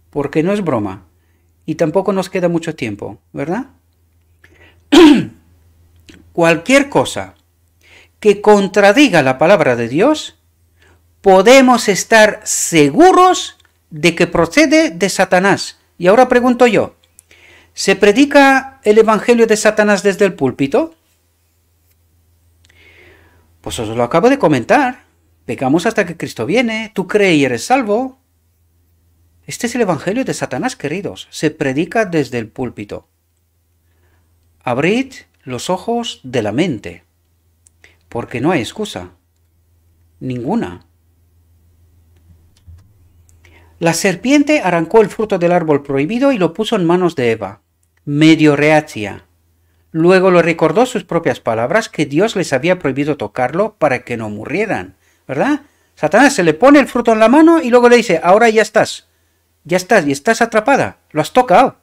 porque no es broma, y tampoco nos queda mucho tiempo, ¿verdad? Cualquier cosa que contradiga la palabra de Dios, podemos estar seguros de que procede de Satanás. Y ahora pregunto yo, ¿se predica el evangelio de Satanás desde el púlpito? Pues os lo acabo de comentar. Pecamos hasta que Cristo viene, tú crees y eres salvo. Este es el evangelio de Satanás, queridos. Se predica desde el púlpito. Abrid los ojos de la mente, porque no hay excusa. Ninguna. La serpiente arrancó el fruto del árbol prohibido y lo puso en manos de Eva, medio reacia. Luego le recordó sus propias palabras que Dios les había prohibido tocarlo para que no murieran, ¿verdad? Satanás se le pone el fruto en la mano y luego le dice, ahora ya estás y estás atrapada, lo has tocado.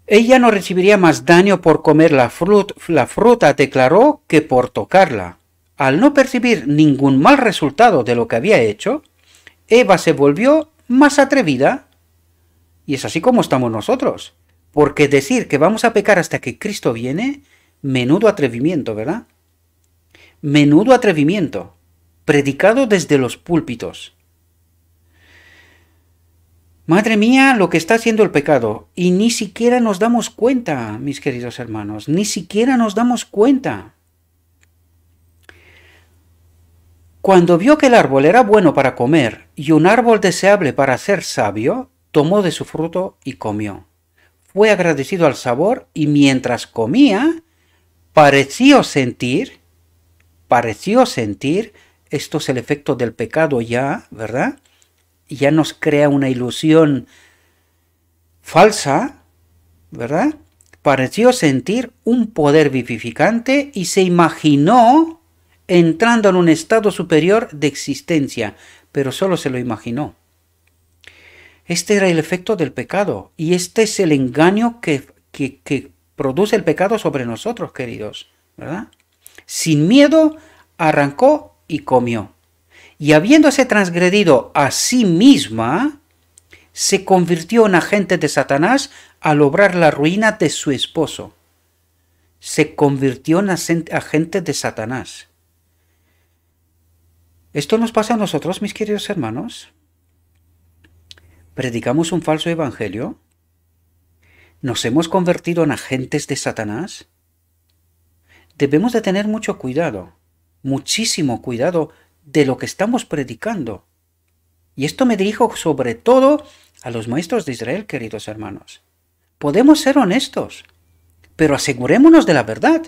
Ella no recibiría más daño por comer la fruta, declaró, que por tocarla. Al no percibir ningún mal resultado de lo que había hecho, Eva se volvió más atrevida. Y es así como estamos nosotros. Porque decir que vamos a pecar hasta que Cristo viene, menudo atrevimiento, ¿verdad? Menudo atrevimiento, predicado desde los púlpitos. Madre mía, lo que está haciendo el pecado, y ni siquiera nos damos cuenta, mis queridos hermanos, ni siquiera nos damos cuenta. Cuando vio que el árbol era bueno para comer y un árbol deseable para ser sabio, tomó de su fruto y comió. Fue agradecido al sabor y mientras comía, pareció sentir, esto es el efecto del pecado ya, ¿verdad? Ya nos crea una ilusión falsa, ¿verdad? Pareció sentir un poder vivificante y se imaginó entrando en un estado superior de existencia, pero solo se lo imaginó. Este era el efecto del pecado y este es el engaño que produce el pecado sobre nosotros, queridos, ¿verdad? Sin miedo arrancó y comió. Y habiéndose transgredido a sí misma, se convirtió en agente de Satanás al obrar la ruina de su esposo. Se convirtió en agente de Satanás. ¿Esto nos pasa a nosotros, mis queridos hermanos? ¿Predicamos un falso evangelio? ¿Nos hemos convertido en agentes de Satanás? debemos de tener mucho cuidado, muchísimo cuidado de lo que estamos predicando. Y esto me dirijo sobre todo a los maestros de Israel, queridos hermanos. Podemos ser honestos, pero asegurémonos de la verdad.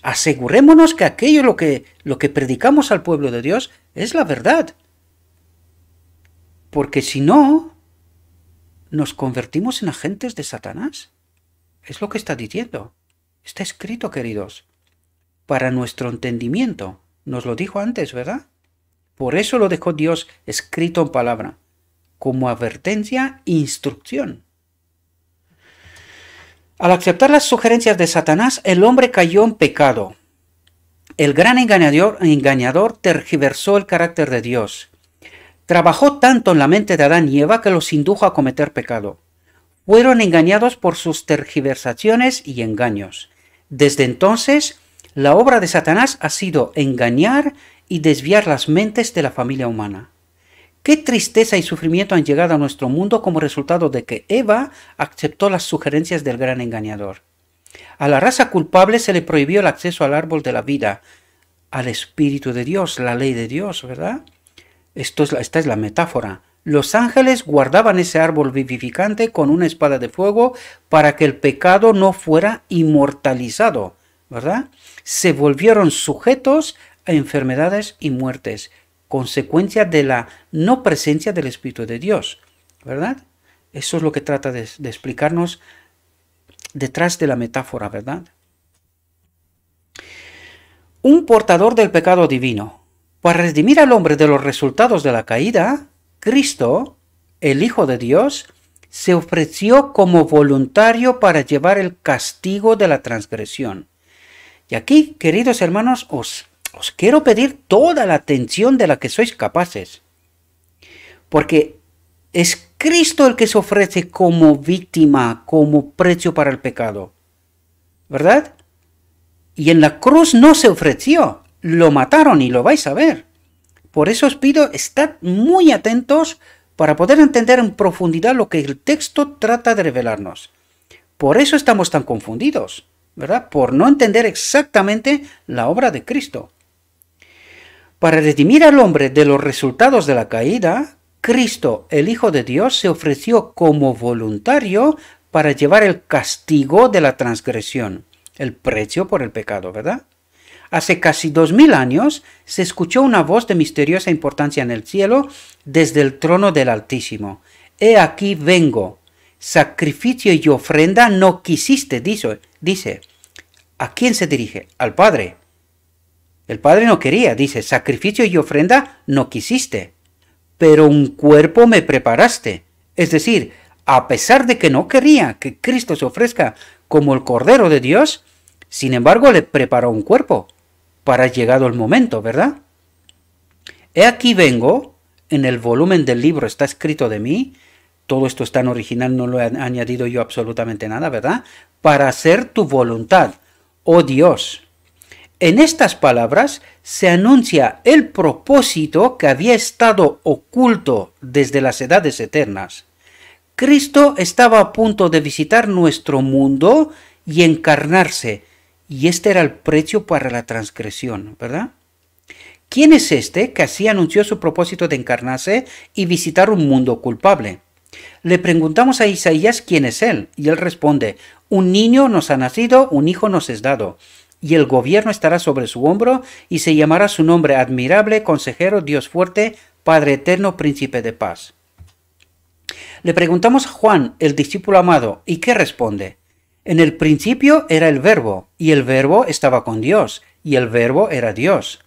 Asegurémonos que aquello lo que predicamos al pueblo de Dios es la verdad. Porque si no, nos convertimos en agentes de Satanás. Es lo que está diciendo. Está escrito, queridos, para nuestro entendimiento. Nos lo dijo antes, ¿verdad? Por eso lo dejó Dios escrito en palabra, como advertencia e instrucción. Al aceptar las sugerencias de Satanás, el hombre cayó en pecado. El gran engañador tergiversó el carácter de Dios. Trabajó tanto en la mente de Adán y Eva que los indujo a cometer pecado. Fueron engañados por sus tergiversaciones y engaños. Desde entonces, la obra de Satanás ha sido engañar y desviar las mentes de la familia humana. Qué tristeza y sufrimiento han llegado a nuestro mundo como resultado de que Eva aceptó las sugerencias del gran engañador. A la raza culpable se le prohibió el acceso al árbol de la vida, al Espíritu de Dios, la ley de Dios, ¿verdad? Esta es la metáfora. Los ángeles guardaban ese árbol vivificante con una espada de fuego para que el pecado no fuera inmortalizado, ¿verdad? Se volvieron sujetos a enfermedades y muertes, consecuencia de la no presencia del Espíritu de Dios, ¿verdad? Eso es lo que trata de explicarnos detrás de la metáfora, ¿verdad? Un portador del pecado divino. Para redimir al hombre de los resultados de la caída, Cristo, el Hijo de Dios, se ofreció como voluntario para llevar el castigo de la transgresión. Y aquí, queridos hermanos, os quiero pedir toda la atención de la que sois capaces. Porque es Cristo el que se ofrece como víctima, como precio para el pecado. ¿Verdad? Y en la cruz no se ofreció. Lo mataron y lo vais a ver. Por eso os pido, estad muy atentos para poder entender en profundidad lo que el texto trata de revelarnos. Por eso estamos tan confundidos, ¿verdad? Por no entender exactamente la obra de Cristo. Para redimir al hombre de los resultados de la caída, Cristo, el Hijo de Dios, se ofreció como voluntario para llevar el castigo de la transgresión, el precio por el pecado, ¿verdad? Hace casi 2000 años se escuchó una voz de misteriosa importancia en el cielo desde el trono del Altísimo. He aquí vengo, sacrificio y ofrenda no quisiste, dice. ¿A quién se dirige? Al Padre. El Padre no quería, dice, sacrificio y ofrenda no quisiste, pero un cuerpo me preparaste. Es decir, a pesar de que no quería que Cristo se ofrezca como el Cordero de Dios, sin embargo le preparó un cuerpo para llegado el momento, ¿verdad? He aquí vengo, en el volumen del libro está escrito de mí, todo esto está en original, no lo he añadido yo absolutamente nada, ¿verdad? Para hacer tu voluntad, oh Dios. En estas palabras se anuncia el propósito que había estado oculto desde las edades eternas. Cristo estaba a punto de visitar nuestro mundo y encarnarse, y este era el precio para la transgresión, ¿verdad? ¿Quién es este que así anunció su propósito de encarnarse y visitar un mundo culpable? Le preguntamos a Isaías quién es él, y él responde, un niño nos ha nacido, un hijo nos es dado, y el gobierno estará sobre su hombro, y se llamará su nombre admirable, consejero, Dios fuerte, Padre eterno, príncipe de paz. Le preguntamos a Juan, el discípulo amado, ¿y qué responde? En el principio era el Verbo, y el Verbo estaba con Dios, y el Verbo era Dios.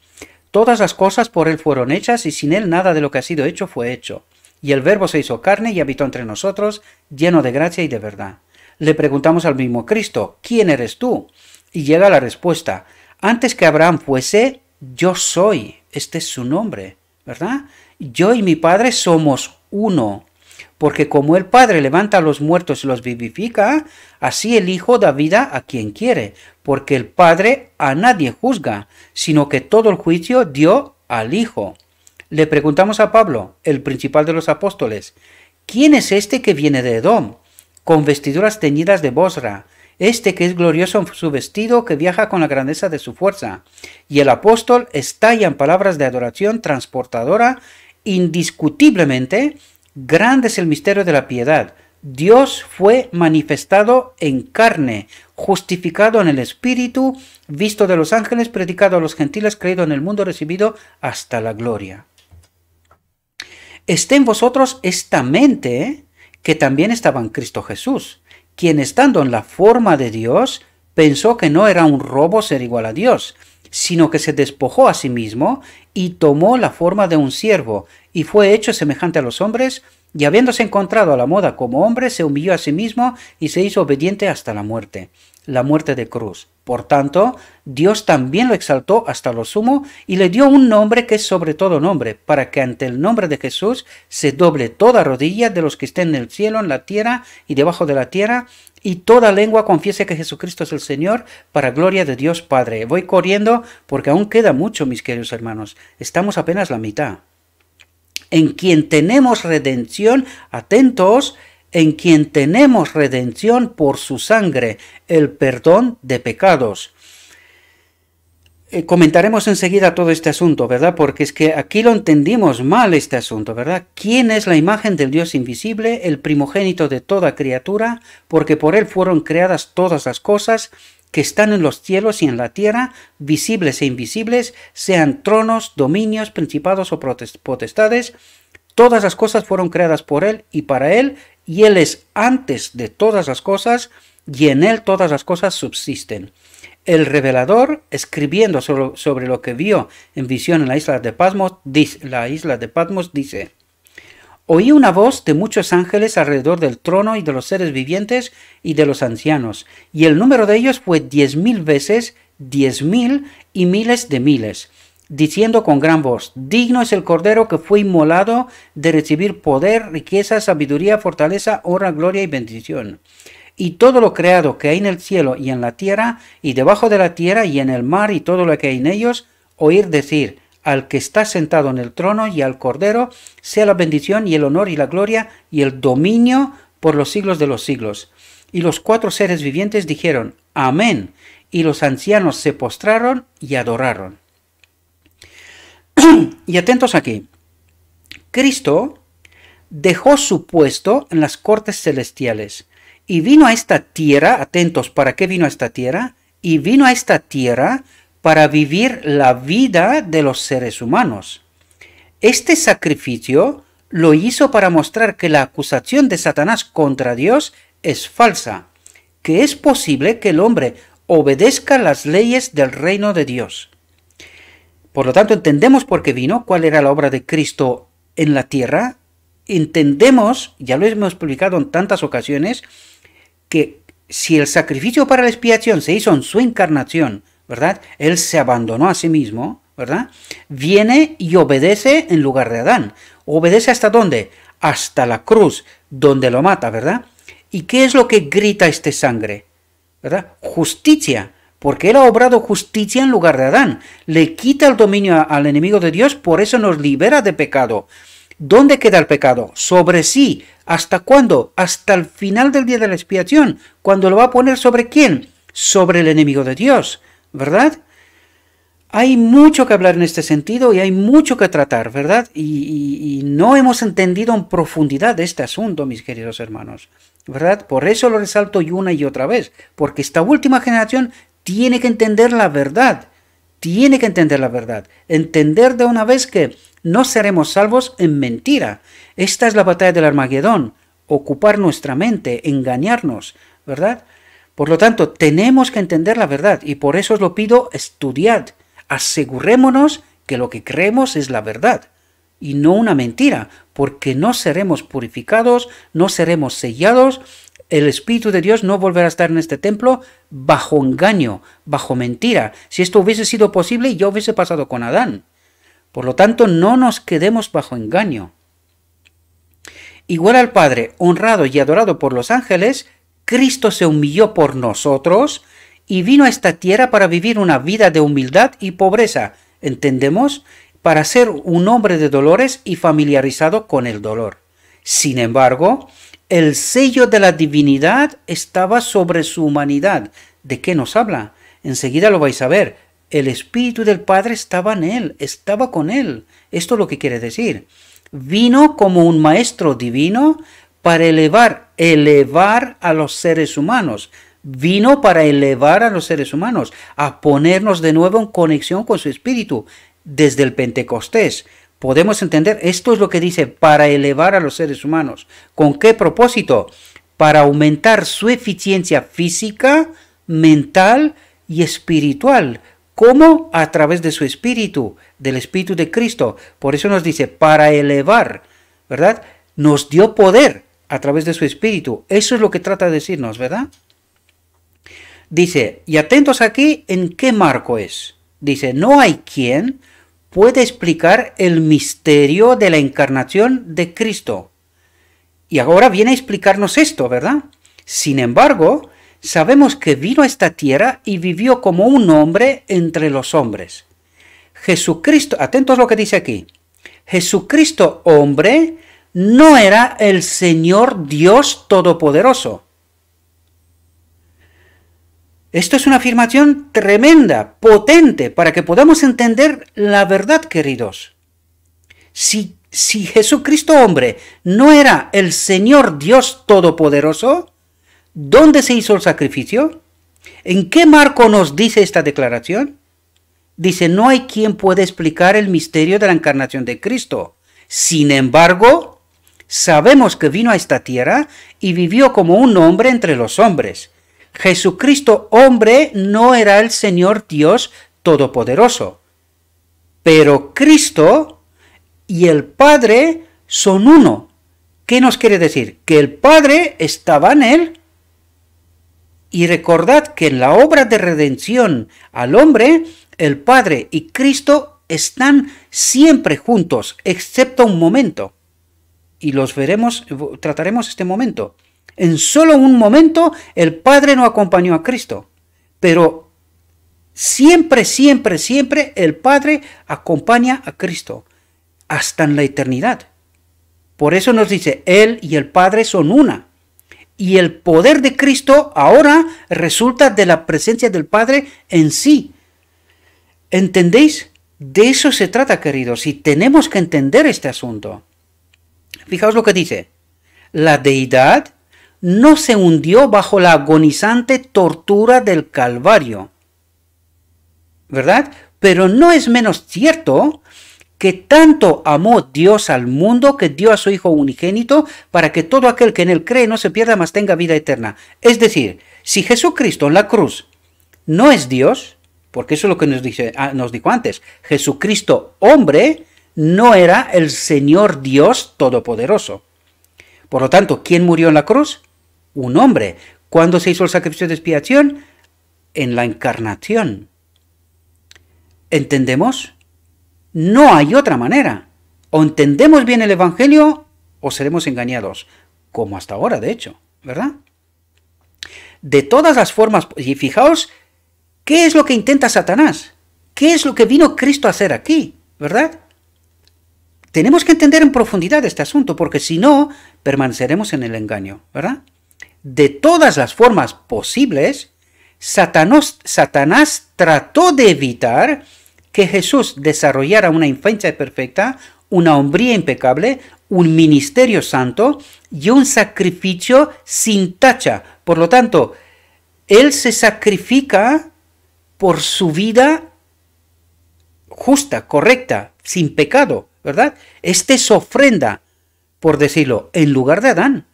Todas las cosas por él fueron hechas, y sin él nada de lo que ha sido hecho fue hecho. Y el Verbo se hizo carne y habitó entre nosotros, lleno de gracia y de verdad. Le preguntamos al mismo Cristo, ¿quién eres tú? Y llega la respuesta, antes que Abraham fuese, yo soy. Este es su nombre, ¿verdad? Yo y mi Padre somos uno. Porque como el Padre levanta a los muertos y los vivifica, así el Hijo da vida a quien quiere, porque el Padre a nadie juzga, sino que todo el juicio dio al Hijo. Le preguntamos a Pablo, el principal de los apóstoles, ¿quién es este que viene de Edom, con vestiduras teñidas de Bosra, este que es glorioso en su vestido, que viaja con la grandeza de su fuerza. Y el apóstol estalla en palabras de adoración transportadora, indiscutiblemente, grande es el misterio de la piedad. Dios fue manifestado en carne, justificado en el Espíritu, visto de los ángeles, predicado a los gentiles, creído en el mundo, recibido hasta la gloria. Esté en vosotros esta mente que también estaba en Cristo Jesús, quien estando en la forma de Dios, pensó que no era un robo ser igual a Dios, sino que se despojó a sí mismo y tomó la forma de un siervo, y fue hecho semejante a los hombres, y habiéndose encontrado a la moda como hombre, se humilló a sí mismo y se hizo obediente hasta la muerte de cruz. Por tanto, Dios también lo exaltó hasta lo sumo y le dio un nombre que es sobre todo nombre, para que ante el nombre de Jesús se doble toda rodilla de los que estén en el cielo, en la tierra y debajo de la tierra, y toda lengua confiese que Jesucristo es el Señor, para gloria de Dios Padre. Voy corriendo porque aún queda mucho, mis queridos hermanos. Estamos apenas la mitad. En quien tenemos redención, atentos, en quien tenemos redención por su sangre, el perdón de pecados. Comentaremos enseguida todo este asunto, ¿verdad? Porque es que aquí lo entendimos mal este asunto, ¿verdad? ¿Quién es la imagen del Dios invisible, el primogénito de toda criatura? Porque por él fueron creadas todas las cosas que están en los cielos y en la tierra, visibles e invisibles, sean tronos, dominios, principados o potestades. Todas las cosas fueron creadas por él y para él, y él es antes de todas las cosas, y en él todas las cosas subsisten. El revelador, escribiendo sobre lo que vio en visión en la isla de Patmos, dice: Oí una voz de muchos ángeles alrededor del trono y de los seres vivientes y de los ancianos, y el número de ellos fue 10.000 veces 10.000 y miles de miles, diciendo con gran voz: Digno es el Cordero que fue inmolado de recibir poder, riqueza, sabiduría, fortaleza, honra, gloria y bendición. Y todo lo creado que hay en el cielo y en la tierra, y debajo de la tierra y en el mar y todo lo que hay en ellos, oír decir: al que está sentado en el trono y al Cordero, sea la bendición y el honor y la gloria y el dominio por los siglos de los siglos. Y los 4 seres vivientes dijeron: Amén. Y los ancianos se postraron y adoraron. Y atentos aquí. Cristo dejó su puesto en las cortes celestiales y vino a esta tierra. Atentos, ¿para qué vino a esta tierra? Y vino a esta tierra para vivir la vida de los seres humanos. Este sacrificio lo hizo para mostrar que la acusación de Satanás contra Dios es falsa, que es posible que el hombre obedezca las leyes del reino de Dios. Por lo tanto, entendemos por qué vino, cuál era la obra de Cristo en la tierra. Entendemos, ya lo hemos explicado en tantas ocasiones, que si el sacrificio para la expiación se hizo en su encarnación, ¿verdad? Él se abandonó a sí mismo, ¿verdad? Viene y obedece en lugar de Adán. ¿Obedece hasta dónde? Hasta la cruz, donde lo mata, ¿verdad? ¿Y qué es lo que grita este sangre? ¿Verdad? Justicia. Porque él ha obrado justicia en lugar de Adán. Le quita el dominio al enemigo de Dios, por eso nos libera de pecado. ¿Dónde queda el pecado? Sobre sí. ¿Hasta cuándo? Hasta el final del día de la expiación. ¿Cuándo lo va a poner sobre quién? Sobre el enemigo de Dios. ¿Verdad? Hay mucho que hablar en este sentido y hay mucho que tratar, ¿verdad? Y no hemos entendido en profundidad este asunto, mis queridos hermanos. ¿Verdad? Por eso lo resalto una y otra vez. Porque esta última generación tiene que entender la verdad. Tiene que entender la verdad. Entender de una vez que no seremos salvos en mentira. Esta es la batalla del Armagedón. Ocupar nuestra mente, engañarnos, ¿verdad? Por lo tanto, tenemos que entender la verdad. Y por eso os lo pido, estudiad. Asegurémonos que lo que creemos es la verdad. Y no una mentira. Porque no seremos purificados, no seremos sellados. El Espíritu de Dios no volverá a estar en este templo bajo engaño, bajo mentira. Si esto hubiese sido posible, ya hubiese pasado con Adán. Por lo tanto, no nos quedemos bajo engaño. Igual al Padre, honrado y adorado por los ángeles, Cristo se humilló por nosotros y vino a esta tierra para vivir una vida de humildad y pobreza. ¿Entendemos? Para ser un hombre de dolores y familiarizado con el dolor. Sin embargo, el sello de la divinidad estaba sobre su humanidad. ¿De qué nos habla? Enseguida lo vais a ver. El Espíritu del Padre estaba en él, estaba con él. Esto es lo que quiere decir. Vino como un maestro divino para elevar a los seres humanos. Vino para elevar a los seres humanos, a ponernos de nuevo en conexión con su Espíritu. Desde el Pentecostés podemos entender, esto es lo que dice, para elevar a los seres humanos. ¿Con qué propósito? Para aumentar su eficiencia física, mental y espiritual. ¿Cómo? A través de su Espíritu, del Espíritu de Cristo. Por eso nos dice, para elevar, ¿verdad? Nos dio poder a través de su Espíritu. Eso es lo que trata de decirnos, ¿verdad? Dice, y atentos aquí, ¿en qué marco es? Dice, no hay quien pueda explicar el misterio de la encarnación de Cristo. Y ahora viene a explicarnos esto, ¿verdad? Sin embargo, sabemos que vino a esta tierra y vivió como un hombre entre los hombres. Jesucristo, atentos a lo que dice aquí, Jesucristo hombre no era el Señor Dios Todopoderoso. Esto es una afirmación tremenda, potente, para que podamos entender la verdad, queridos. Si Jesucristo hombre no era el Señor Dios Todopoderoso, ¿dónde se hizo el sacrificio? ¿En qué marco nos dice esta declaración? Dice, no hay quien pueda explicar el misterio de la encarnación de Cristo. Sin embargo, sabemos que vino a esta tierra y vivió como un hombre entre los hombres. Jesucristo hombre no era el Señor Dios Todopoderoso. Pero Cristo y el Padre son uno. ¿Qué nos quiere decir? Que el Padre estaba en él. Y recordad que en la obra de redención al hombre, el Padre y Cristo están siempre juntos, excepto un momento. Y los veremos, trataremos este momento. En solo un momento el Padre no acompañó a Cristo, pero siempre, siempre, siempre el Padre acompaña a Cristo, hasta en la eternidad. Por eso nos dice, Él y el Padre son una. Y el poder de Cristo ahora resulta de la presencia del Padre en sí. ¿Entendéis? De eso se trata, queridos, y tenemos que entender este asunto. Fijaos lo que dice. La deidad no se hundió bajo la agonizante tortura del Calvario, ¿verdad? Pero no es menos cierto que tanto amó Dios al mundo que dio a su Hijo unigénito para que todo aquel que en él cree no se pierda, mas tenga vida eterna. Es decir, si Jesucristo en la cruz no es Dios, porque eso es lo que nos dijo antes, Jesucristo hombre no era el Señor Dios Todopoderoso. Por lo tanto, ¿quién murió en la cruz? Un hombre. ¿Cuándo se hizo el sacrificio de expiación? En la encarnación. ¿Entendemos? No hay otra manera. O entendemos bien el Evangelio o seremos engañados. Como hasta ahora, de hecho. ¿Verdad? De todas las formas, y fijaos, ¿qué es lo que intenta Satanás? ¿Qué es lo que vino Cristo a hacer aquí? ¿Verdad? Tenemos que entender en profundidad este asunto, porque si no, permaneceremos en el engaño, ¿verdad? De todas las formas posibles, Satanás trató de evitar que Jesús desarrollara una infancia perfecta, una hombría impecable, un ministerio santo y un sacrificio sin tacha. Por lo tanto, Él se sacrifica por su vida justa, correcta, sin pecado, ¿verdad? Esta es ofrenda, por decirlo, en lugar de Adán.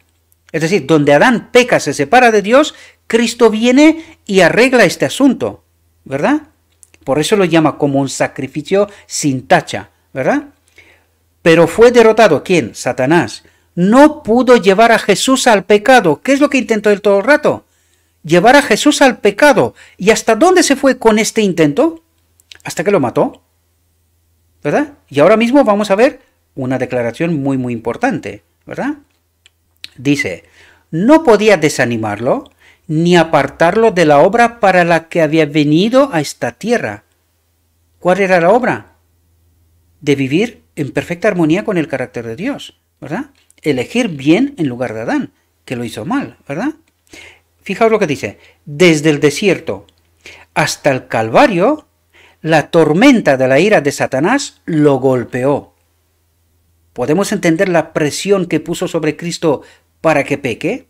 Es decir, donde Adán peca, se separa de Dios, Cristo viene y arregla este asunto, ¿verdad? Por eso lo llama como un sacrificio sin tacha, ¿verdad? Pero fue derrotado, ¿quién? Satanás. No pudo llevar a Jesús al pecado. ¿Qué es lo que intentó él todo el rato? Llevar a Jesús al pecado. ¿Y hasta dónde se fue con este intento? Hasta que lo mató, ¿verdad? Y ahora mismo vamos a ver una declaración muy, muy importante, ¿verdad? Dice, no podía desanimarlo ni apartarlo de la obra para la que había venido a esta tierra. ¿Cuál era la obra? De vivir en perfecta armonía con el carácter de Dios, ¿verdad? Elegir bien en lugar de Adán. que lo hizo mal, ¿verdad? Fijaos lo que dice, desde el desierto hasta el Calvario, la tormenta de la ira de Satanás lo golpeó. ¿Podemos entender la presión que puso sobre Cristo para que peque?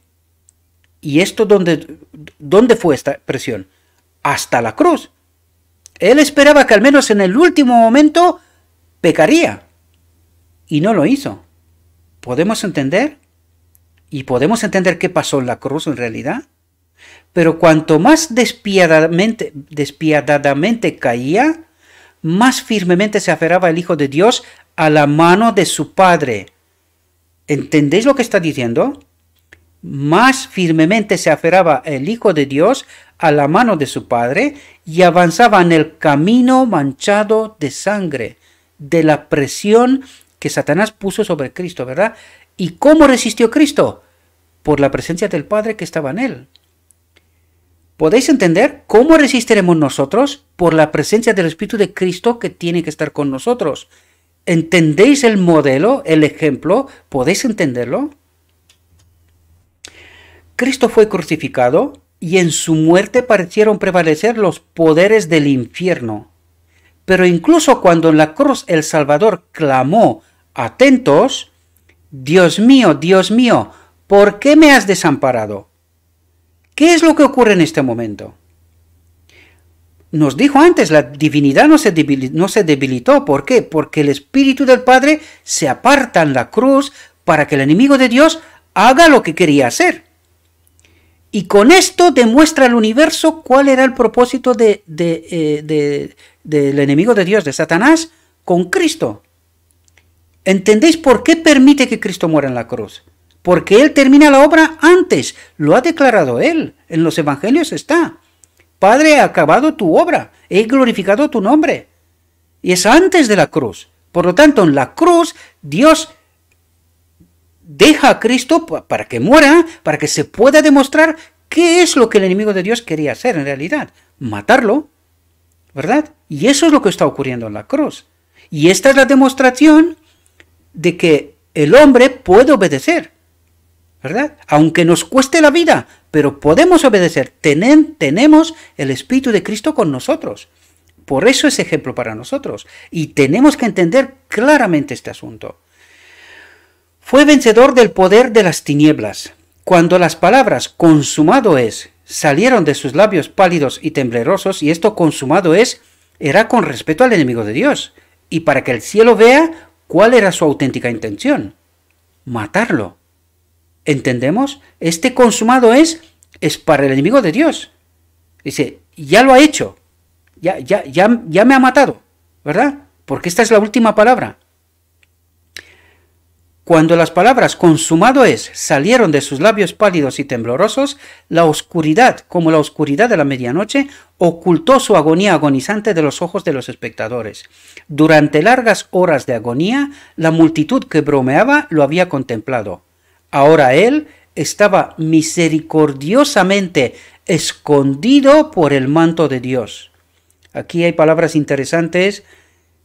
¿Y esto dónde fue esta presión? Hasta la cruz. Él esperaba que al menos en el último momento pecaría. Y no lo hizo. ¿Podemos entender? ¿Y podemos entender qué pasó en la cruz en realidad? Pero cuanto más despiadadamente caía, más firmemente se aferraba el Hijo de Dios a la mano de su Padre. ¿Entendéis lo que está diciendo? Más firmemente se aferraba el Hijo de Dios a la mano de su Padre y avanzaba en el camino manchado de sangre, de la presión que Satanás puso sobre Cristo, ¿verdad? ¿Y cómo resistió Cristo? Por la presencia del Padre que estaba en él. ¿Podéis entender cómo resistiremos nosotros? Por la presencia del Espíritu de Cristo que tiene que estar con nosotros. ¿Entendéis el modelo, el ejemplo? ¿Podéis entenderlo? Cristo fue crucificado y en su muerte parecieron prevalecer los poderes del infierno. Pero incluso cuando en la cruz el Salvador clamó, atentos, Dios mío, ¿por qué me has desamparado? ¿Qué es lo que ocurre en este momento? Nos dijo antes, la divinidad no se debilitó. ¿Por qué? Porque el Espíritu del Padre se aparta en la cruz para que el enemigo de Dios haga lo que quería hacer. Y con esto demuestra al universo cuál era el propósito del enemigo de Dios, de Satanás, con Cristo. ¿Entendéis por qué permite que Cristo muera en la cruz? Porque Él termina la obra antes. Lo ha declarado Él. En los evangelios está. Padre, he acabado tu obra. He glorificado tu nombre. Y es antes de la cruz. Por lo tanto, en la cruz, Dios deja a Cristo para que muera, para que se pueda demostrar qué es lo que el enemigo de Dios quería hacer en realidad. Matarlo. ¿Verdad? Y eso es lo que está ocurriendo en la cruz. Y esta es la demostración de que el hombre puede obedecer. ¿Verdad? Aunque nos cueste la vida, pero podemos obedecer. Tenemos el Espíritu de Cristo con nosotros. Por eso es ejemplo para nosotros. Y tenemos que entender claramente este asunto. Fue vencedor del poder de las tinieblas. Cuando las palabras consumado es salieron de sus labios pálidos y temblorosos, y esto consumado es, era con respecto al enemigo de Dios. Y para que el cielo vea cuál era su auténtica intención. Matarlo. ¿Entendemos? Este consumado es para el enemigo de Dios. Dice, ya lo ha hecho. Ya me ha matado. ¿Verdad? Porque esta es la última palabra. Cuando las palabras consumado es salieron de sus labios pálidos y temblorosos, la oscuridad, como la oscuridad de la medianoche, ocultó su agonía agonizante de los ojos de los espectadores. Durante largas horas de agonía, la multitud que bromeaba lo había contemplado. Ahora él estaba misericordiosamente escondido por el manto de Dios. Aquí hay palabras interesantes,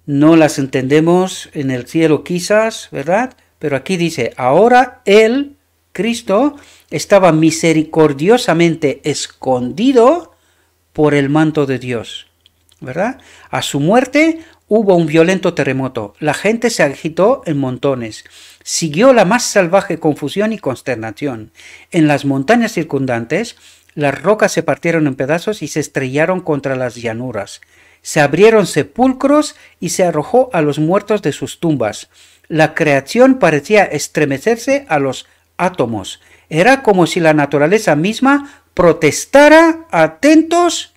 no las entendemos en el cielo quizás, ¿verdad? Pero aquí dice, ahora él, Cristo, estaba misericordiosamente escondido por el manto de Dios, ¿verdad? A su muerte hubo un violento terremoto, la gente se agitó en montones. Siguió la más salvaje confusión y consternación. En las montañas circundantes, las rocas se partieron en pedazos y se estrellaron contra las llanuras. Se abrieron sepulcros y se arrojó a los muertos de sus tumbas. La creación parecía estremecerse a los átomos. Era como si la naturaleza misma protestara, atentos,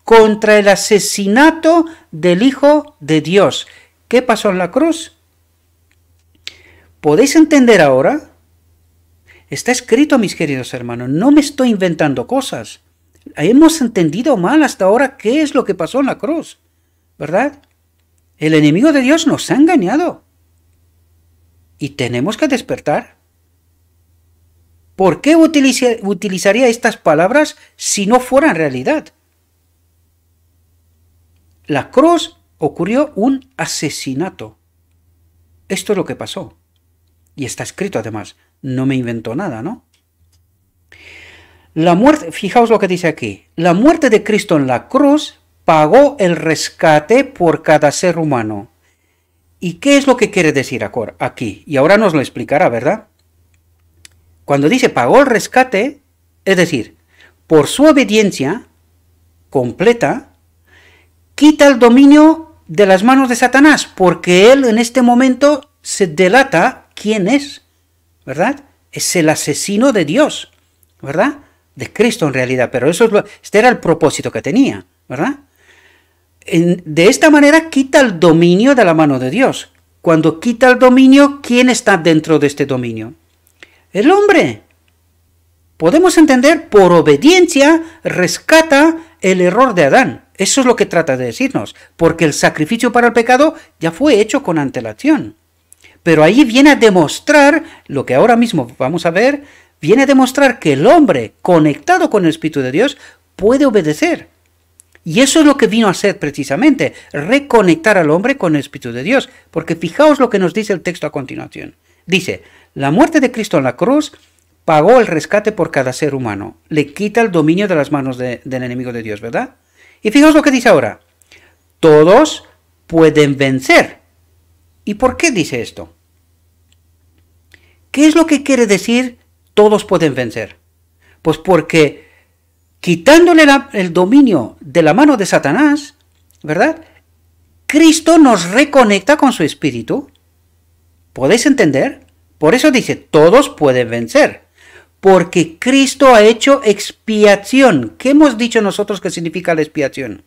contra el asesinato del Hijo de Dios. ¿Qué pasó en la cruz? ¿Podéis entender ahora? Está escrito, mis queridos hermanos, no me estoy inventando cosas. Hemos entendido mal hasta ahora qué es lo que pasó en la cruz, ¿verdad? El enemigo de Dios nos ha engañado. Y tenemos que despertar. ¿Por qué utilizaría estas palabras si no fueran realidad? La cruz ocurrió un asesinato. Esto es lo que pasó. Y está escrito además. No me inventó nada, ¿no? La muerte, fijaos lo que dice aquí, la muerte de Cristo en la cruz pagó el rescate por cada ser humano. ¿Y qué es lo que quiere decir aquí? Y ahora nos lo explicará, ¿verdad? Cuando dice pagó el rescate, es decir, por su obediencia completa, quita el dominio de las manos de Satanás, porque él en este momento se delata quién es, ¿verdad? Es el asesino de Dios, ¿verdad? De Cristo en realidad, pero este era el propósito que tenía, ¿verdad? De esta manera quita el dominio de la mano de Dios. Cuando quita el dominio, ¿quién está dentro de este dominio? El hombre. Podemos entender, por obediencia rescata el error de Adán. Eso es lo que trata de decirnos, porque el sacrificio para el pecado ya fue hecho con antelación. Pero ahí viene a demostrar, lo que ahora mismo vamos a ver, viene a demostrar que el hombre conectado con el Espíritu de Dios puede obedecer. Y eso es lo que vino a hacer precisamente, reconectar al hombre con el Espíritu de Dios. Porque fijaos lo que nos dice el texto a continuación. Dice, la muerte de Cristo en la cruz pagó el rescate por cada ser humano. Le quita el dominio de las manos del enemigo de Dios, ¿verdad? Y fijaos lo que dice ahora. Todos pueden vencer. ¿Y por qué dice esto? ¿Qué es lo que quiere decir todos pueden vencer? Pues porque quitándole el dominio de la mano de Satanás, ¿verdad? Cristo nos reconecta con su espíritu. ¿Podéis entender? Por eso dice, todos pueden vencer. Porque Cristo ha hecho expiación. ¿Qué hemos dicho nosotros que significa la expiación?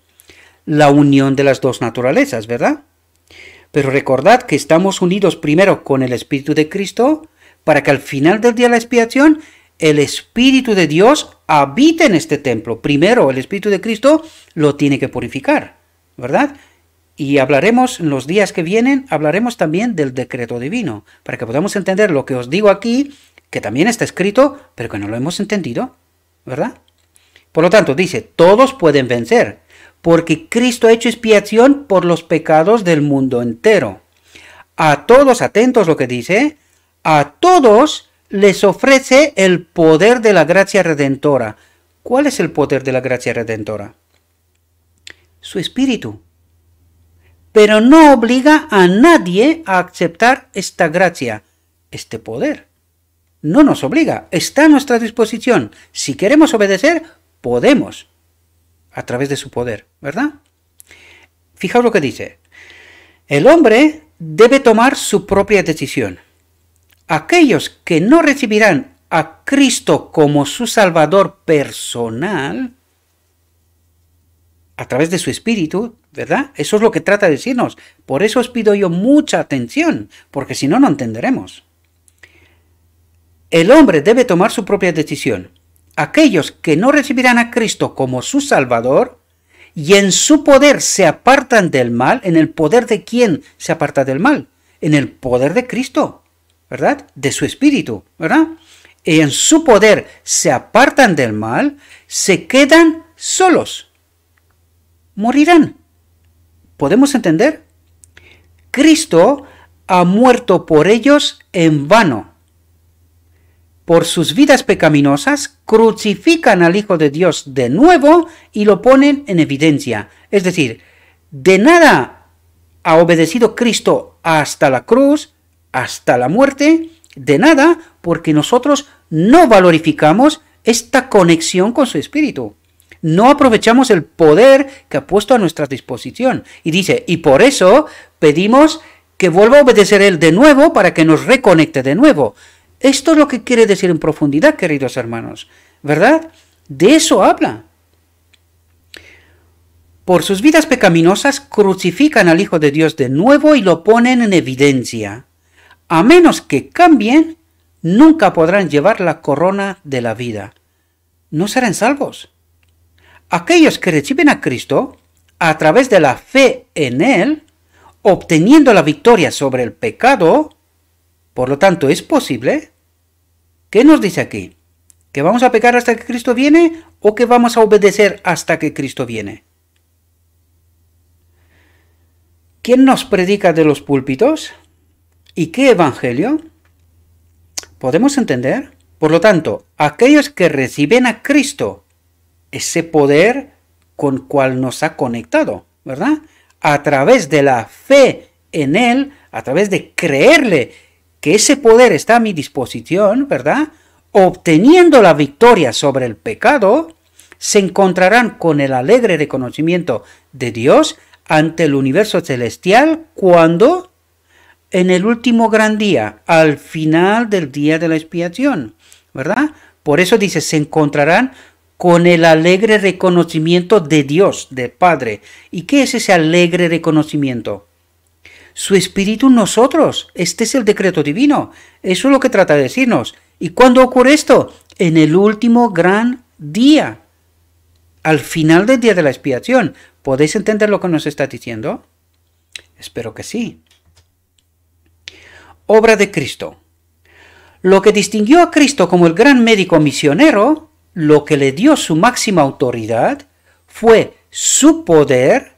La unión de las dos naturalezas, ¿verdad? Pero recordad que estamos unidos primero con el Espíritu de Cristo, para que al final del día de la expiación, el Espíritu de Dios habite en este templo. Primero, el Espíritu de Cristo lo tiene que purificar, ¿verdad? Y hablaremos, en los días que vienen, hablaremos también del decreto divino, para que podamos entender lo que os digo aquí, que también está escrito, pero que no lo hemos entendido, ¿verdad? Por lo tanto, dice, todos pueden vencer, porque Cristo ha hecho expiación por los pecados del mundo entero. A todos, atentos lo que dice, a todos les ofrece el poder de la gracia redentora. ¿Cuál es el poder de la gracia redentora? Su espíritu. Pero no obliga a nadie a aceptar esta gracia, este poder. No nos obliga, está a nuestra disposición. Si queremos obedecer, podemos, a través de su poder, ¿verdad? Fijaos lo que dice. El hombre debe tomar su propia decisión. Aquellos que no recibirán a Cristo como su Salvador personal, a través de su Espíritu, ¿verdad? Eso es lo que trata de decirnos. Por eso os pido yo mucha atención, porque si no, no entenderemos. El hombre debe tomar su propia decisión. Aquellos que no recibirán a Cristo como su Salvador y en su poder se apartan del mal, ¿en el poder de quién se aparta del mal? En el poder de Cristo, ¿verdad? De su Espíritu, ¿verdad? Y en su poder se apartan del mal, se quedan solos. Morirán. ¿Podemos entender? Cristo ha muerto por ellos en vano. Por sus vidas pecaminosas, crucifican al Hijo de Dios de nuevo y lo ponen en evidencia. Es decir, de nada ha obedecido Cristo hasta la cruz, hasta la muerte, de nada, porque nosotros no valorificamos esta conexión con su Espíritu. No aprovechamos el poder que ha puesto a nuestra disposición. Y dice, y por eso pedimos que vuelva a obedecer Él de nuevo para que nos reconecte de nuevo. Esto es lo que quiere decir en profundidad, queridos hermanos, ¿verdad? De eso habla. Por sus vidas pecaminosas crucifican al Hijo de Dios de nuevo y lo ponen en evidencia. A menos que cambien, nunca podrán llevar la corona de la vida. No serán salvos. Aquellos que reciben a Cristo, a través de la fe en Él, obteniendo la victoria sobre el pecado, por lo tanto, ¿es posible? ¿Qué nos dice aquí? ¿Que vamos a pecar hasta que Cristo viene o que vamos a obedecer hasta que Cristo viene? ¿Quién nos predica de los púlpitos? ¿Y qué evangelio? ¿Podemos entender? Por lo tanto, aquellos que reciben a Cristo, ese poder con cual nos ha conectado, ¿verdad? A través de la fe en Él, a través de creerle que ese poder está a mi disposición, ¿verdad? Obteniendo la victoria sobre el pecado, se encontrarán con el alegre reconocimiento de Dios ante el universo celestial cuando, en el último gran día, al final del día de la expiación, ¿verdad? Por eso dice, se encontrarán con el alegre reconocimiento de Dios, de Padre. ¿Y qué es ese alegre reconocimiento? Su Espíritu en nosotros. Este es el decreto divino. Eso es lo que trata de decirnos. ¿Y cuándo ocurre esto? En el último gran día. Al final del día de la expiación. ¿Podéis entender lo que nos está diciendo? Espero que sí. Obra de Cristo. Lo que distinguió a Cristo como el gran médico misionero, lo que le dio su máxima autoridad, fue su poder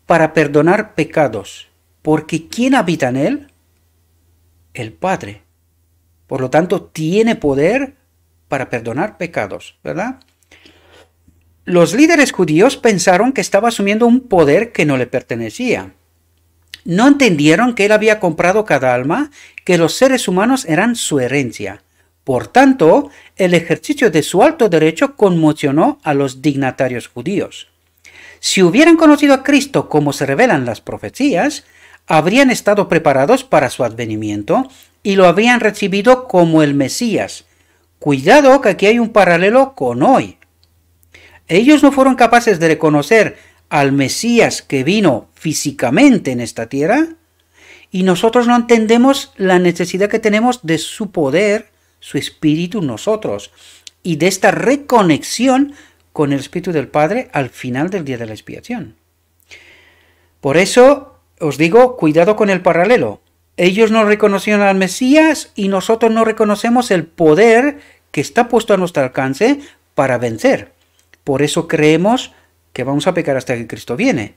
para perdonar pecados. Porque ¿quién habita en él? El Padre. Por lo tanto, tiene poder para perdonar pecados, ¿verdad? Los líderes judíos pensaron que estaba asumiendo un poder que no le pertenecía. No entendieron que él había comprado cada alma, que los seres humanos eran su herencia. Por tanto, el ejercicio de su alto derecho conmocionó a los dignatarios judíos. Si hubieran conocido a Cristo como se revelan las profecías, habrían estado preparados para su advenimiento y lo habrían recibido como el Mesías. Cuidado que aquí hay un paralelo con hoy. Ellos no fueron capaces de reconocer al Mesías que vino físicamente en esta tierra y nosotros no entendemos la necesidad que tenemos de su poder, su Espíritu en nosotros y de esta reconexión con el Espíritu del Padre al final del día de la expiación. Por eso os digo, cuidado con el paralelo. Ellos no reconocieron al Mesías y nosotros no reconocemos el poder que está puesto a nuestro alcance para vencer. Por eso creemos que vamos a pecar hasta que Cristo viene.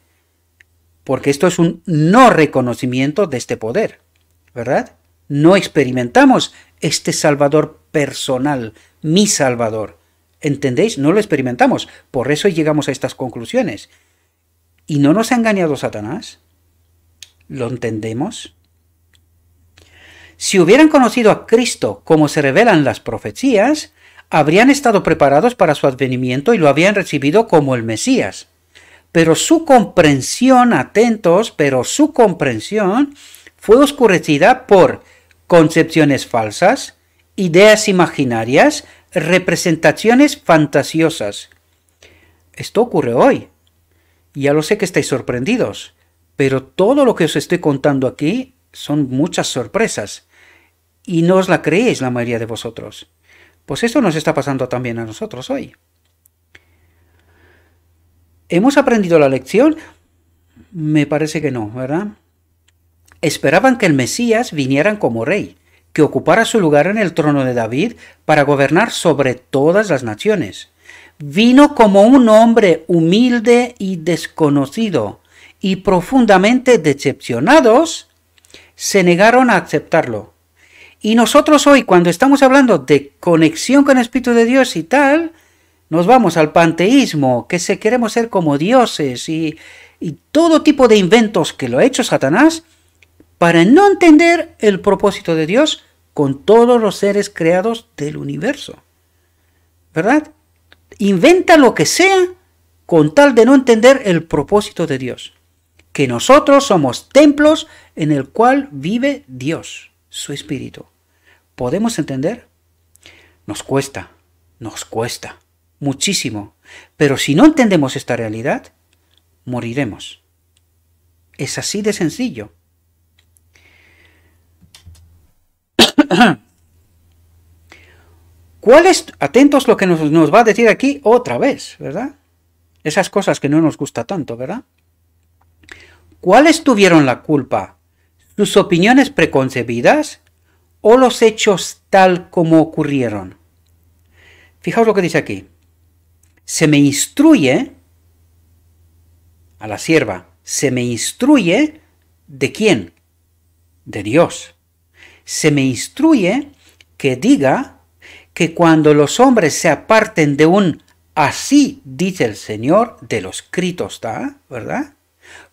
Porque esto es un no reconocimiento de este poder, ¿verdad? No experimentamos este Salvador personal, mi Salvador. ¿Entendéis? No lo experimentamos. Por eso llegamos a estas conclusiones. ¿Y no nos ha engañado Satanás? ¿Lo entendemos? Si hubieran conocido a Cristo como se revelan las profecías, habrían estado preparados para su advenimiento y lo habían recibido como el Mesías. Pero su comprensión, atentos, pero su comprensión fue oscurecida por concepciones falsas, ideas imaginarias, representaciones fantasiosas. Esto ocurre hoy. Ya lo sé que estáis sorprendidos, pero todo lo que os estoy contando aquí son muchas sorpresas. Y no os la creéis la mayoría de vosotros. Pues esto nos está pasando también a nosotros hoy. ¿Hemos aprendido la lección? Me parece que no, ¿verdad? Esperaban que el Mesías viniera como rey, que ocupara su lugar en el trono de David para gobernar sobre todas las naciones. Vino como un hombre humilde y desconocido, y profundamente decepcionados, se negaron a aceptarlo. Y nosotros hoy, cuando estamos hablando de conexión con el Espíritu de Dios y tal, nos vamos al panteísmo, que queremos ser como dioses y todo tipo de inventos que lo ha hecho Satanás para no entender el propósito de Dios con todos los seres creados del universo. ¿Verdad? Inventa lo que sea con tal de no entender el propósito de Dios. Que nosotros somos templos en el cual vive Dios, su Espíritu. ¿Podemos entender? Nos cuesta muchísimo. Pero si no entendemos esta realidad, moriremos. Es así de sencillo. ¿Cuál es, atentos lo que nos va a decir aquí otra vez, ¿verdad? Esas cosas que no nos gusta tanto, ¿verdad? ¿Cuáles tuvieron la culpa? ¿Sus opiniones preconcebidas o los hechos tal como ocurrieron? Fijaos lo que dice aquí. Se me instruye a la sierva. Se me instruye ¿de quién? De Dios. Se me instruye que diga que cuando los hombres se aparten de un así dice el Señor, de lo escrito está, ¿verdad?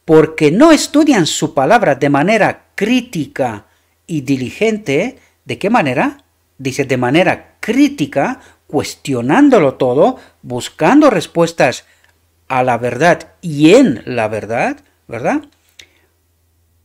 Porque no estudian su palabra de manera crítica y diligente. ¿De qué manera? Dice de manera crítica, cuestionándolo todo, buscando respuestas a la verdad y en la verdad, ¿verdad?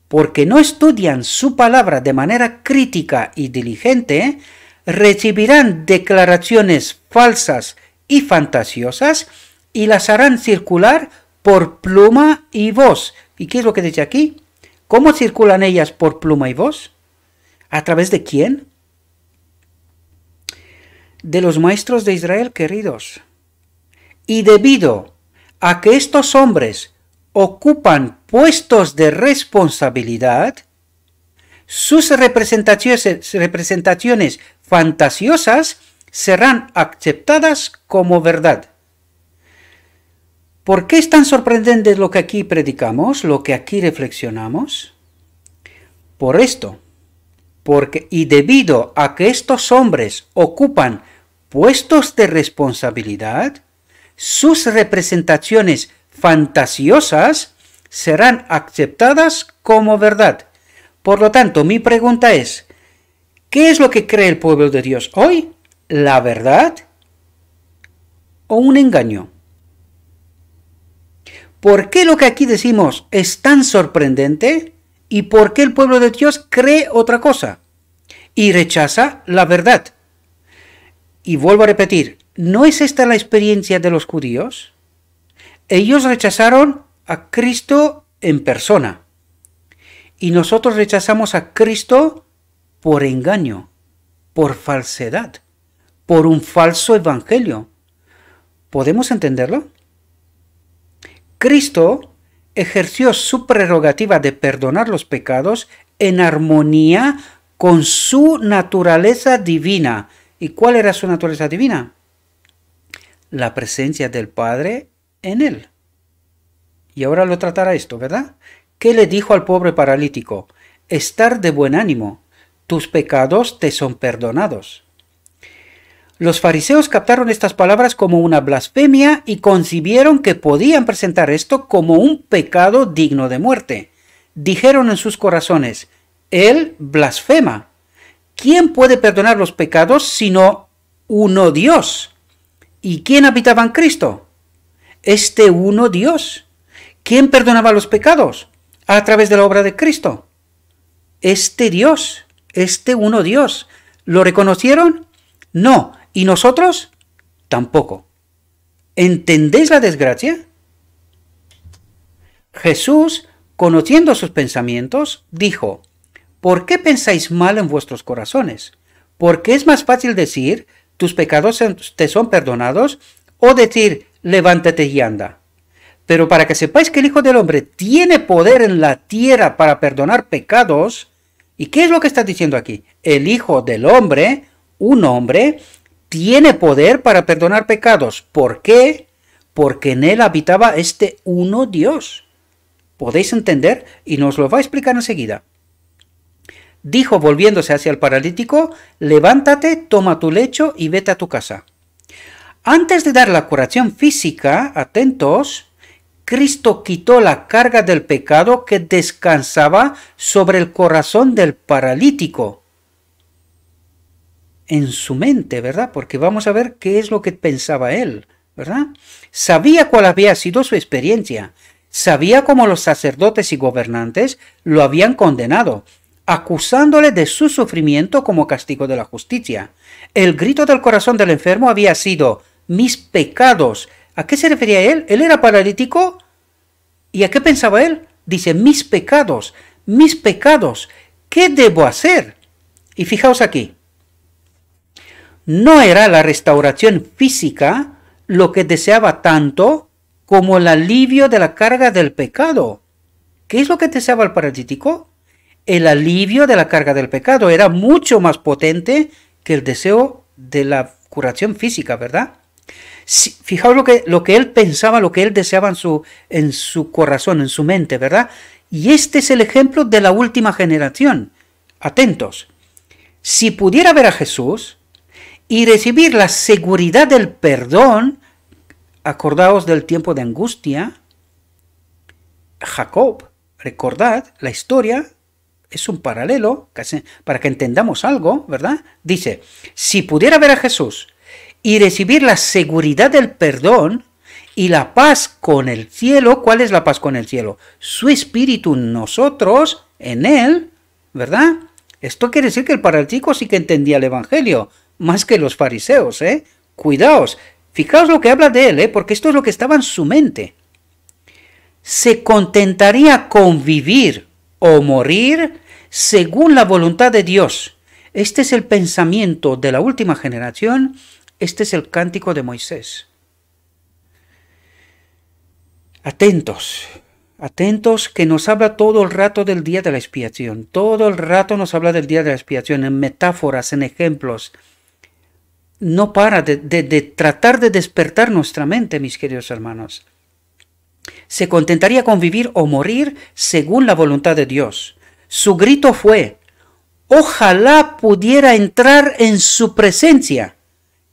Porque no estudian su palabra de manera crítica y diligente, recibirán declaraciones falsas y fantasiosas y las harán circular por pluma y voz. ¿Y qué es lo que dice aquí? ¿Cómo circulan ellas por pluma y voz? ¿A través de quién? De los maestros de Israel, queridos. Y debido a que estos hombres ocupan puestos de responsabilidad, sus representaciones fantasiosas serán aceptadas como verdad. ¿Por qué es tan sorprendente lo que aquí predicamos, lo que aquí reflexionamos? Por esto, y debido a que estos hombres ocupan puestos de responsabilidad, sus representaciones fantasiosas serán aceptadas como verdad. Por lo tanto, mi pregunta es, ¿qué es lo que cree el pueblo de Dios hoy? ¿La verdad o un engaño? ¿Por qué lo que aquí decimos es tan sorprendente? ¿Y por qué el pueblo de Dios cree otra cosa? Y rechaza la verdad. Y vuelvo a repetir, ¿no es esta la experiencia de los judíos? Ellos rechazaron a Cristo en persona. Y nosotros rechazamos a Cristo por engaño, por falsedad, por un falso evangelio. ¿Podemos entenderlo? Cristo ejerció su prerrogativa de perdonar los pecados en armonía con su naturaleza divina. ¿Y cuál era su naturaleza divina? La presencia del Padre en él. Y ahora lo tratará esto, ¿verdad? ¿Qué le dijo al pobre paralítico? Estar de buen ánimo, tus pecados te son perdonados. Los fariseos captaron estas palabras como una blasfemia y concibieron que podían presentar esto como un pecado digno de muerte. Dijeron en sus corazones, él blasfema. ¿Quién puede perdonar los pecados sino uno Dios? ¿Y quién habitaba en Cristo? Este uno Dios. ¿Quién perdonaba los pecados? A través de la obra de Cristo. Este Dios, este uno Dios. ¿Lo reconocieron? No. ¿Y nosotros? Tampoco. ¿Entendéis la desgracia? Jesús, conociendo sus pensamientos, dijo, ¿por qué pensáis mal en vuestros corazones? Porque es más fácil decir, tus pecados te son perdonados, o decir, levántate y anda. Pero para que sepáis que el Hijo del Hombre tiene poder en la tierra para perdonar pecados, ¿y qué es lo que está diciendo aquí? El Hijo del Hombre, un hombre, tiene poder para perdonar pecados. ¿Por qué? Porque en él habitaba este uno Dios. ¿Podéis entender? Y nos lo va a explicar enseguida. Dijo volviéndose hacia el paralítico, levántate, toma tu lecho y vete a tu casa. Antes de dar la curación física, atentos, Cristo quitó la carga del pecado que descansaba sobre el corazón del paralítico. En su mente, ¿verdad? Porque vamos a ver qué es lo que pensaba él, ¿verdad? Sabía cuál había sido su experiencia. Sabía cómo los sacerdotes y gobernantes lo habían condenado, acusándole de su sufrimiento como castigo de la justicia. El grito del corazón del enfermo había sido, mis pecados. ¿A qué se refería él? ¿Él era paralítico? ¿Y a qué pensaba él? Dice, mis pecados, ¿qué debo hacer? Y fijaos aquí. No era la restauración física lo que deseaba tanto como el alivio de la carga del pecado. ¿Qué es lo que deseaba el paralítico? El alivio de la carga del pecado era mucho más potente que el deseo de la curación física, ¿verdad? Fijaos lo que él pensaba, lo que él deseaba en su corazón, en su mente, ¿verdad? Y este es el ejemplo de la última generación. Atentos. Si pudiera ver a Jesús y recibir la seguridad del perdón. Acordaos del tiempo de angustia. Jacob, recordad, la historia es un paralelo para que entendamos algo, ¿verdad? Dice, si pudiera ver a Jesús y recibir la seguridad del perdón y la paz con el cielo, ¿cuál es la paz con el cielo? Su espíritu en nosotros, en él, ¿verdad? Esto quiere decir que el paralítico sí que entendía el evangelio, más que los fariseos, ¿eh? Cuidaos, fijaos lo que habla de él, porque esto es lo que estaba en su mente. Se contentaría con vivir o morir según la voluntad de Dios. Este es el pensamiento de la última generación, este es el cántico de Moisés. Atentos, atentos, que nos habla todo el rato del día de la expiación. Todo el rato nos habla del día de la expiación, en metáforas, en ejemplos. No para de tratar de despertar nuestra mente, mis queridos hermanos. Se contentaría con vivir o morir según la voluntad de Dios. Su grito fue, ojalá pudiera entrar en su presencia.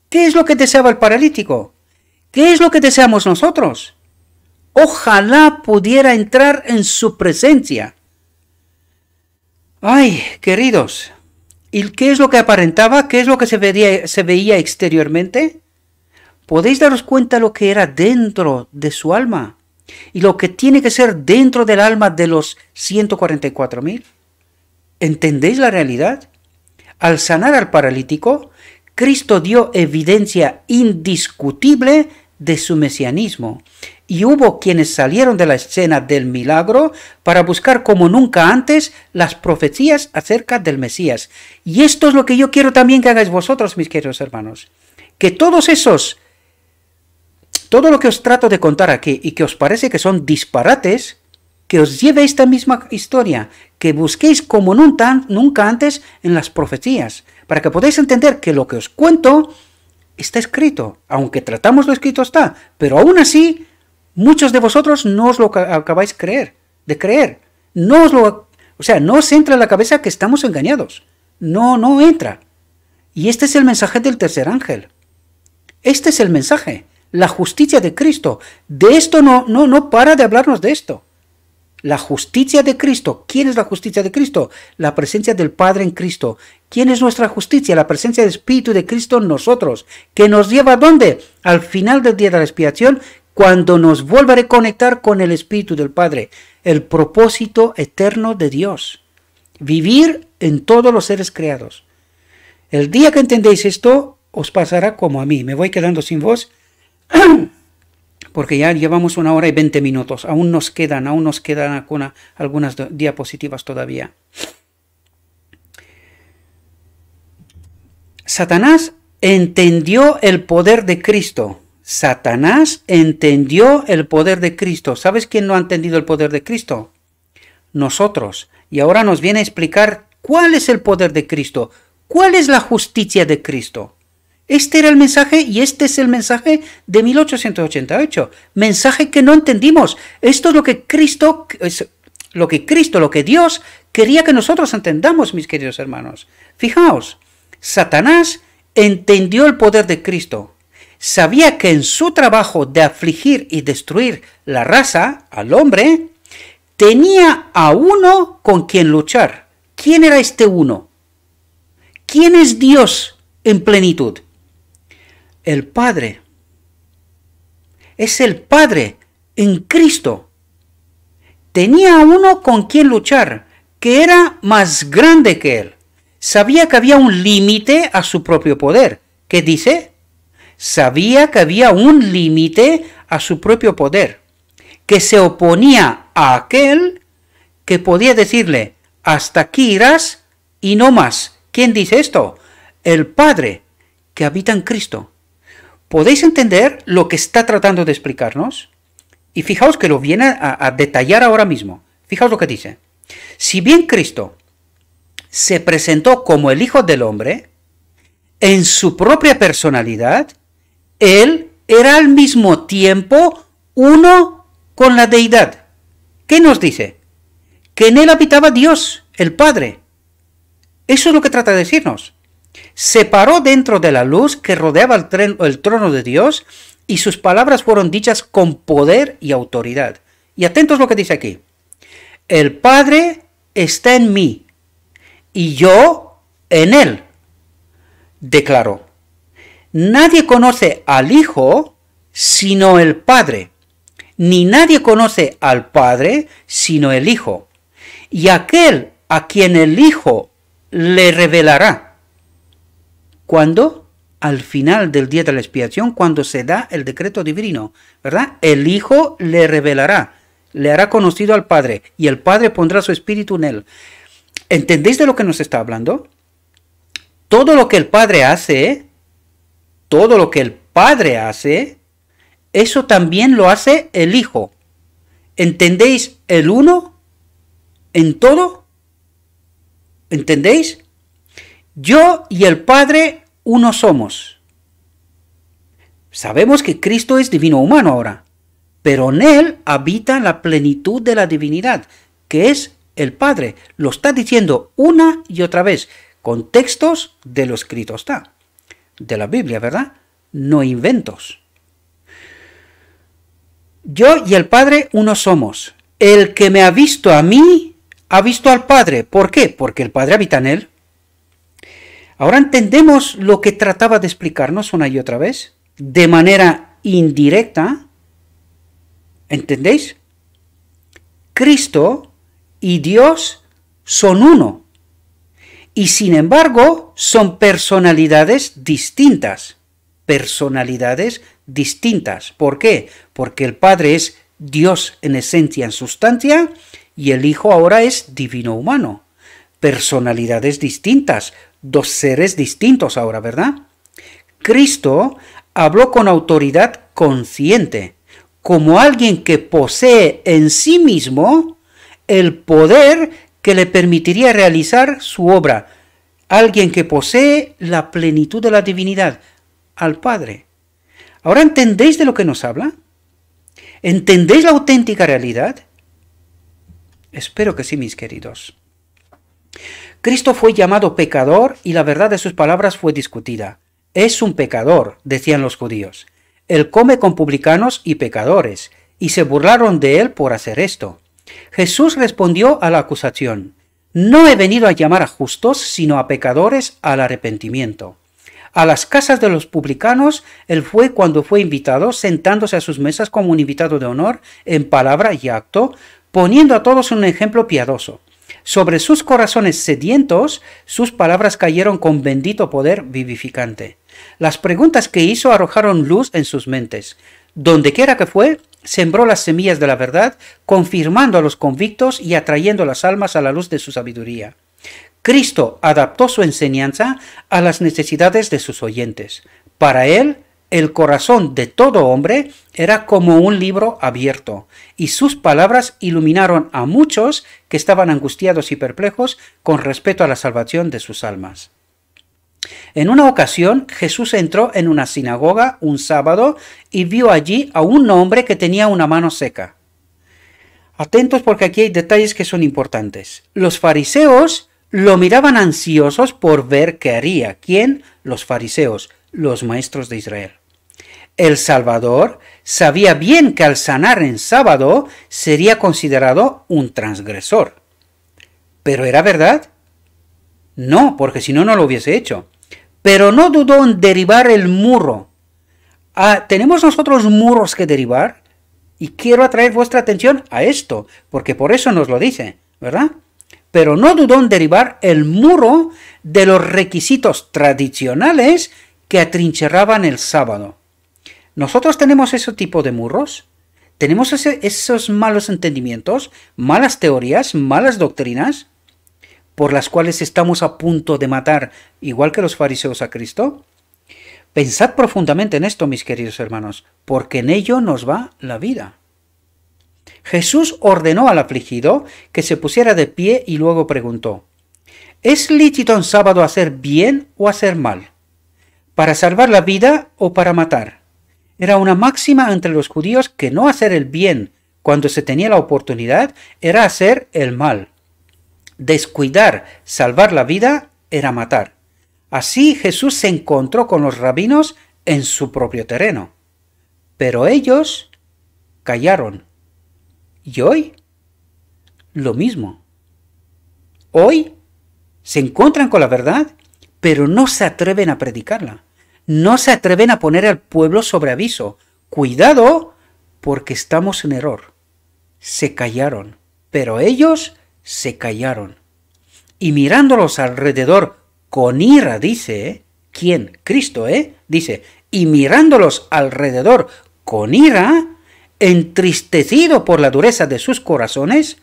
¿Qué es lo que deseaba el paralítico? ¿Qué es lo que deseamos nosotros? Ojalá pudiera entrar en su presencia. Ay, queridos, ¿y qué es lo que aparentaba? ¿Qué es lo que se veía exteriormente? ¿Podéis daros cuenta lo que era dentro de su alma? Y lo que tiene que ser dentro del alma de los 144.000. ¿Entendéis la realidad? Al sanar al paralítico, Cristo dio evidencia indiscutible de su mesianismo. Y hubo quienes salieron de la escena del milagro para buscar como nunca antes las profecías acerca del Mesías. Y esto es lo que yo quiero también que hagáis vosotros, mis queridos hermanos. Que todo lo que os trato de contar aquí y que os parece que son disparates, que os lleve esta misma historia, que busquéis como nunca antes en las profecías, para que podáis entender que lo que os cuento está escrito, aunque tratamos lo escrito está, pero aún así muchos de vosotros no os lo acabáis de creer. No os entra en la cabeza que estamos engañados. No entra. Y este es el mensaje del tercer ángel. Este es el mensaje. La justicia de Cristo. De esto no para de hablarnos de esto. La justicia de Cristo. ¿Quién es la justicia de Cristo? La presencia del Padre en Cristo. ¿Quién es nuestra justicia? La presencia del Espíritu de Cristo en nosotros. ¿Que nos lleva a dónde? Al final del día de la expiación, cuando nos vuelva a reconectar con el Espíritu del Padre. El propósito eterno de Dios. Vivir en todos los seres creados. El día que entendéis esto, os pasará como a mí. Me voy quedando sin voz. Porque ya llevamos 1 hora y 20 minutos. Aún nos quedan algunas diapositivas todavía. Satanás entendió el poder de Cristo. Satanás entendió el poder de Cristo. ¿Sabes quién no ha entendido el poder de Cristo? Nosotros. Y ahora nos viene a explicar cuál es el poder de Cristo. ¿Cuál es la justicia de Cristo? Este era el mensaje y este es el mensaje de 1888. Mensaje que no entendimos. Esto es lo que Dios quería que nosotros entendamos, mis queridos hermanos. Fijaos, Satanás entendió el poder de Cristo. Sabía que en su trabajo de afligir y destruir la raza, al hombre, tenía a uno con quien luchar. ¿Quién era este uno? ¿Quién es Dios en plenitud? El Padre. Es el Padre en Cristo. Tenía a uno con quien luchar, que era más grande que él. Sabía que había un límite a su propio poder. ¿Qué dice? Sabía que había un límite a su propio poder, que se oponía a aquel que podía decirle, hasta aquí irás y no más. ¿Quién dice esto? El Padre que habita en Cristo. ¿Podéis entender lo que está tratando de explicarnos? Y fijaos que lo viene a detallar ahora mismo. Fijaos lo que dice. Si bien Cristo se presentó como el Hijo del Hombre, en su propia personalidad, Él era al mismo tiempo uno con la deidad. ¿Qué nos dice? Que en Él habitaba Dios, el Padre. Eso es lo que trata de decirnos. Se paró dentro de la luz que rodeaba el trono de Dios y sus palabras fueron dichas con poder y autoridad. Y atentos lo que dice aquí. El Padre está en mí y yo en él, declaró. Nadie conoce al Hijo sino el Padre, ni nadie conoce al Padre sino el Hijo, y aquel a quien el Hijo le revelará. ¿Cuándo? Al final del día de la expiación, cuando se da el decreto divino, ¿verdad? El Hijo le revelará, le hará conocido al Padre, y el Padre pondrá su espíritu en él. ¿Entendéis de lo que nos está hablando? Todo lo que el Padre hace, eso también lo hace el Hijo. ¿Entendéis el uno en todo? ¿Entendéis? Yo y el Padre uno somos. Sabemos que Cristo es divino humano ahora, pero en él habita la plenitud de la divinidad, que es el Padre. Lo está diciendo una y otra vez, con textos de lo escrito está, de la Biblia, ¿verdad? No inventos. Yo y el Padre uno somos. El que me ha visto a mí, ha visto al Padre. ¿Por qué? Porque el Padre habita en él. Ahora entendemos lo que trataba de explicarnos una y otra vez, de manera indirecta. ¿Entendéis? Cristo y Dios son uno. Y sin embargo, son personalidades distintas. Personalidades distintas. ¿Por qué? Porque el Padre es Dios en esencia, en sustancia, y el Hijo ahora es divino humano. Personalidades distintas, dos seres distintos ahora, ¿verdad? Cristo habló con autoridad consciente, como alguien que posee en sí mismo el poder que le permitiría realizar su obra. Alguien que posee la plenitud de la divinidad, al Padre. ¿Ahora entendéis de lo que nos habla? ¿Entendéis la auténtica realidad? Espero que sí, mis queridos. Cristo fue llamado pecador y la verdad de sus palabras fue discutida. Es un pecador, decían los judíos. Él come con publicanos y pecadores, y se burlaron de él por hacer esto. Jesús respondió a la acusación: no he venido a llamar a justos, sino a pecadores al arrepentimiento. A las casas de los publicanos él fue cuando fue invitado, sentándose a sus mesas como un invitado de honor, en palabra y acto, poniendo a todos un ejemplo piadoso. Sobre sus corazones sedientos, sus palabras cayeron con bendito poder vivificante. Las preguntas que hizo arrojaron luz en sus mentes. Dondequiera que fue, sembró las semillas de la verdad, confirmando a los convictos y atrayendo las almas a la luz de su sabiduría. Cristo adaptó su enseñanza a las necesidades de sus oyentes. Para él, el corazón de todo hombre era como un libro abierto, y sus palabras iluminaron a muchos que estaban angustiados y perplejos con respecto a la salvación de sus almas. En una ocasión, Jesús entró en una sinagoga un sábado y vio allí a un hombre que tenía una mano seca. Atentos porque aquí hay detalles que son importantes. Los fariseos lo miraban ansiosos por ver qué haría. ¿Quién? Los fariseos, los maestros de Israel. El Salvador sabía bien que al sanar en sábado sería considerado un transgresor. ¿Pero era verdad? No, porque si no, no lo hubiese hecho. Pero no dudó en derribar el muro. ¿Tenemos nosotros muros que derribar? Y quiero atraer vuestra atención a esto, porque por eso nos lo dice, ¿verdad? Pero no dudó en derribar el muro de los requisitos tradicionales que atrincheraban el sábado. ¿Nosotros tenemos ese tipo de muros? ¿Tenemos esos malos entendimientos, malas teorías, malas doctrinas, por las cuales estamos a punto de matar, igual que los fariseos, a Cristo? Pensad profundamente en esto, mis queridos hermanos, porque en ello nos va la vida. Jesús ordenó al afligido que se pusiera de pie y luego preguntó: ¿es lícito en sábado hacer bien o hacer mal? ¿Para salvar la vida o para matar? Era una máxima entre los judíos que no hacer el bien cuando se tenía la oportunidad era hacer el mal. Descuidar salvar la vida era matar. Así Jesús se encontró con los rabinos en su propio terreno. Pero ellos callaron. Y hoy, lo mismo. Hoy se encuentran con la verdad, pero no se atreven a predicarla. No se atreven a poner al pueblo sobre aviso. Cuidado, porque estamos en error. Se callaron, pero ellos se callaron. Y mirándolos alrededor con ira, dice, ¿quién? Cristo, dice, y mirándolos alrededor con ira, entristecido por la dureza de sus corazones,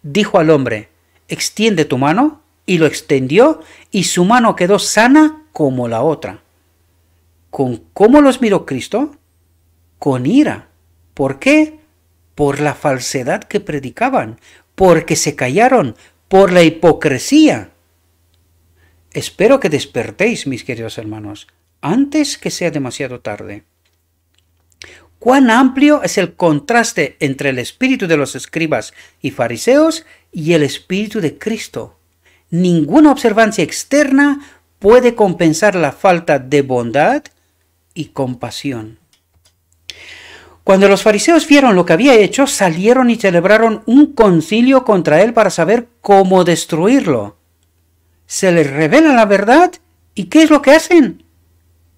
dijo al hombre, extiende tu mano, y lo extendió, y su mano quedó sana como la otra. ¿Cómo los miró Cristo? Con ira. ¿Por qué? Por la falsedad que predicaban, porque se callaron, por la hipocresía. Espero que despertéis, mis queridos hermanos, antes que sea demasiado tarde. Cuán amplio es el contraste entre el espíritu de los escribas y fariseos y el espíritu de Cristo. Ninguna observancia externa puede compensar la falta de bondad y compasión. Cuando los fariseos vieron lo que había hecho, salieron y celebraron un concilio contra él para saber cómo destruirlo. Se les revela la verdad, ¿y qué es lo que hacen?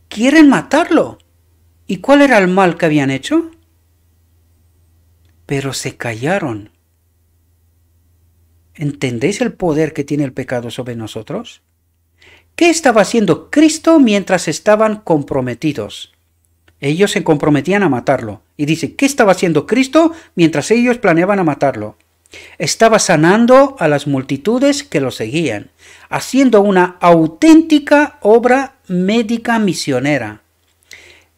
Quieren matarlo. ¿Y cuál era el mal que habían hecho? Pero se callaron. ¿Entendéis el poder que tiene el pecado sobre nosotros? ¿Qué estaba haciendo Cristo mientras estaban comprometidos? Ellos se comprometían a matarlo. Y dice, ¿qué estaba haciendo Cristo mientras ellos planeaban a matarlo? Estaba sanando a las multitudes que lo seguían, haciendo una auténtica obra médica misionera.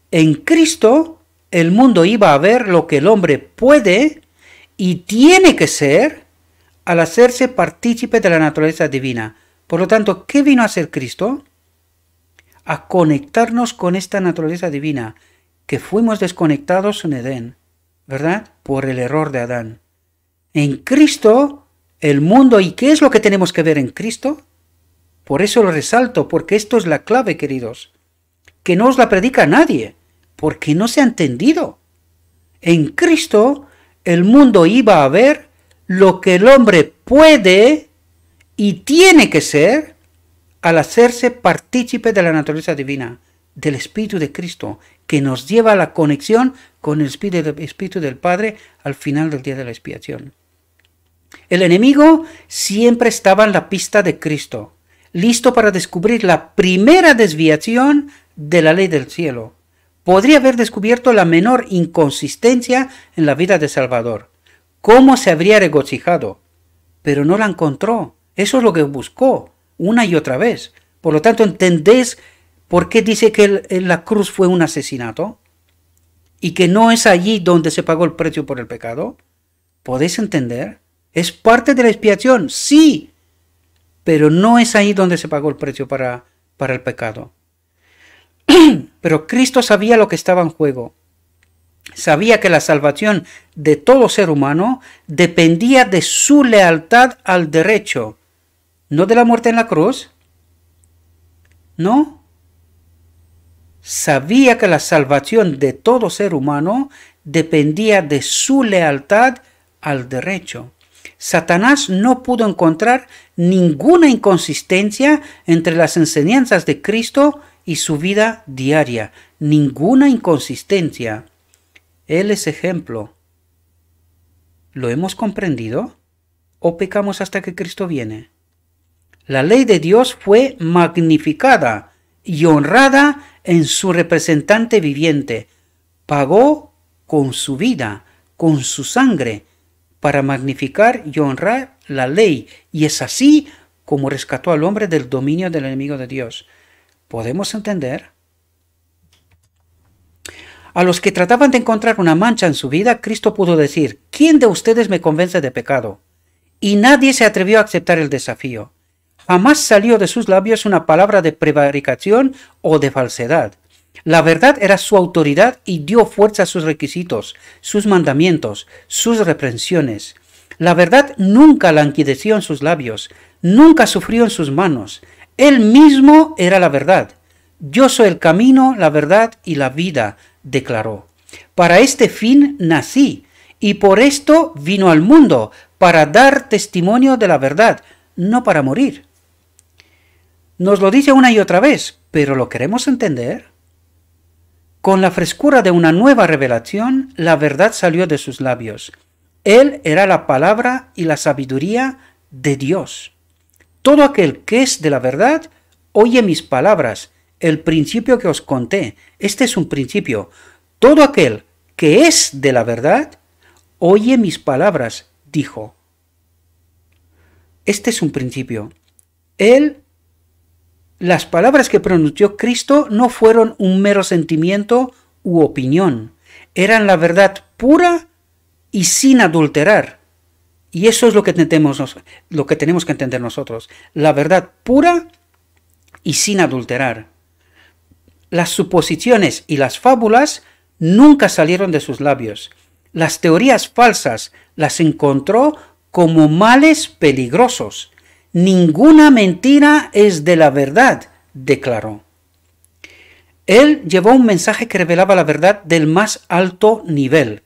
En Cristo, el mundo iba a ver lo que el hombre puede y tiene que ser al hacerse partícipe de la naturaleza divina. Por lo tanto, ¿qué vino a hacer Cristo? A conectarnos con esta naturaleza divina, que fuimos desconectados en Edén, ¿verdad? Por el error de Adán. En Cristo, el mundo, ¿y qué es lo que tenemos que ver en Cristo? Por eso lo resalto, porque esto es la clave, queridos. Que no os la predica nadie, porque no se ha entendido. En Cristo, el mundo iba a ver lo que el hombre puede y tiene que ser al hacerse partícipe de la naturaleza divina, del Espíritu de Cristo, que nos lleva a la conexión con el Espíritu del Padre al final del día de la expiación. El enemigo siempre estaba en la pista de Cristo, listo para descubrir la primera desviación de la ley del cielo. Podría haber descubierto la menor inconsistencia en la vida de Salvador. ¿Cómo se habría regocijado? Pero no la encontró. Eso es lo que buscó una y otra vez. Por lo tanto, ¿entendéis por qué dice que la cruz fue un asesinato? ¿Y que no es allí donde se pagó el precio por el pecado? ¿Podéis entender? ¿Es parte de la expiación? Sí, pero no es ahí donde se pagó el precio para el pecado. Pero Cristo sabía lo que estaba en juego. Sabía que la salvación de todo ser humano dependía de su lealtad al derecho, no de la muerte en la cruz. No. Sabía que la salvación de todo ser humano dependía de su lealtad al derecho. Satanás no pudo encontrar ninguna inconsistencia entre las enseñanzas de Cristo y su vida diaria. Ninguna inconsistencia. Él es ejemplo. ¿Lo hemos comprendido? ¿O pecamos hasta que Cristo viene? La ley de Dios fue magnificada y honrada en su representante viviente. Pagó con su vida, con su sangre, para magnificar y honrar la ley. Y es así como rescató al hombre del dominio del enemigo de Dios. ¿Podemos entender? A los que trataban de encontrar una mancha en su vida, Cristo pudo decir, ¿quién de ustedes me convence de pecado? Y nadie se atrevió a aceptar el desafío. Jamás salió de sus labios una palabra de prevaricación o de falsedad. La verdad era su autoridad y dio fuerza a sus requisitos, sus mandamientos, sus reprensiones. La verdad nunca languideció en sus labios, nunca sufrió en sus manos. Él mismo era la verdad. Yo soy el camino, la verdad y la vida, declaró. Para este fin nací, y por esto vino al mundo, para dar testimonio de la verdad, no para morir. Nos lo dice una y otra vez, pero ¿lo queremos entender? Con la frescura de una nueva revelación, la verdad salió de sus labios. Él era la palabra y la sabiduría de Dios. Todo aquel que es de la verdad, oye mis palabras, el principio que os conté. Este es un principio. Todo aquel que es de la verdad, oye mis palabras, dijo. Este es un principio. Las palabras que pronunció Cristo no fueron un mero sentimiento u opinión. Eran la verdad pura y sin adulterar. Y eso es lo que tenemos que entender nosotros. La verdad pura y sin adulterar. Las suposiciones y las fábulas nunca salieron de sus labios. Las teorías falsas las encontró como males peligrosos. Ninguna mentira es de la verdad, declaró. Él llevó un mensaje que revelaba la verdad del más alto nivel.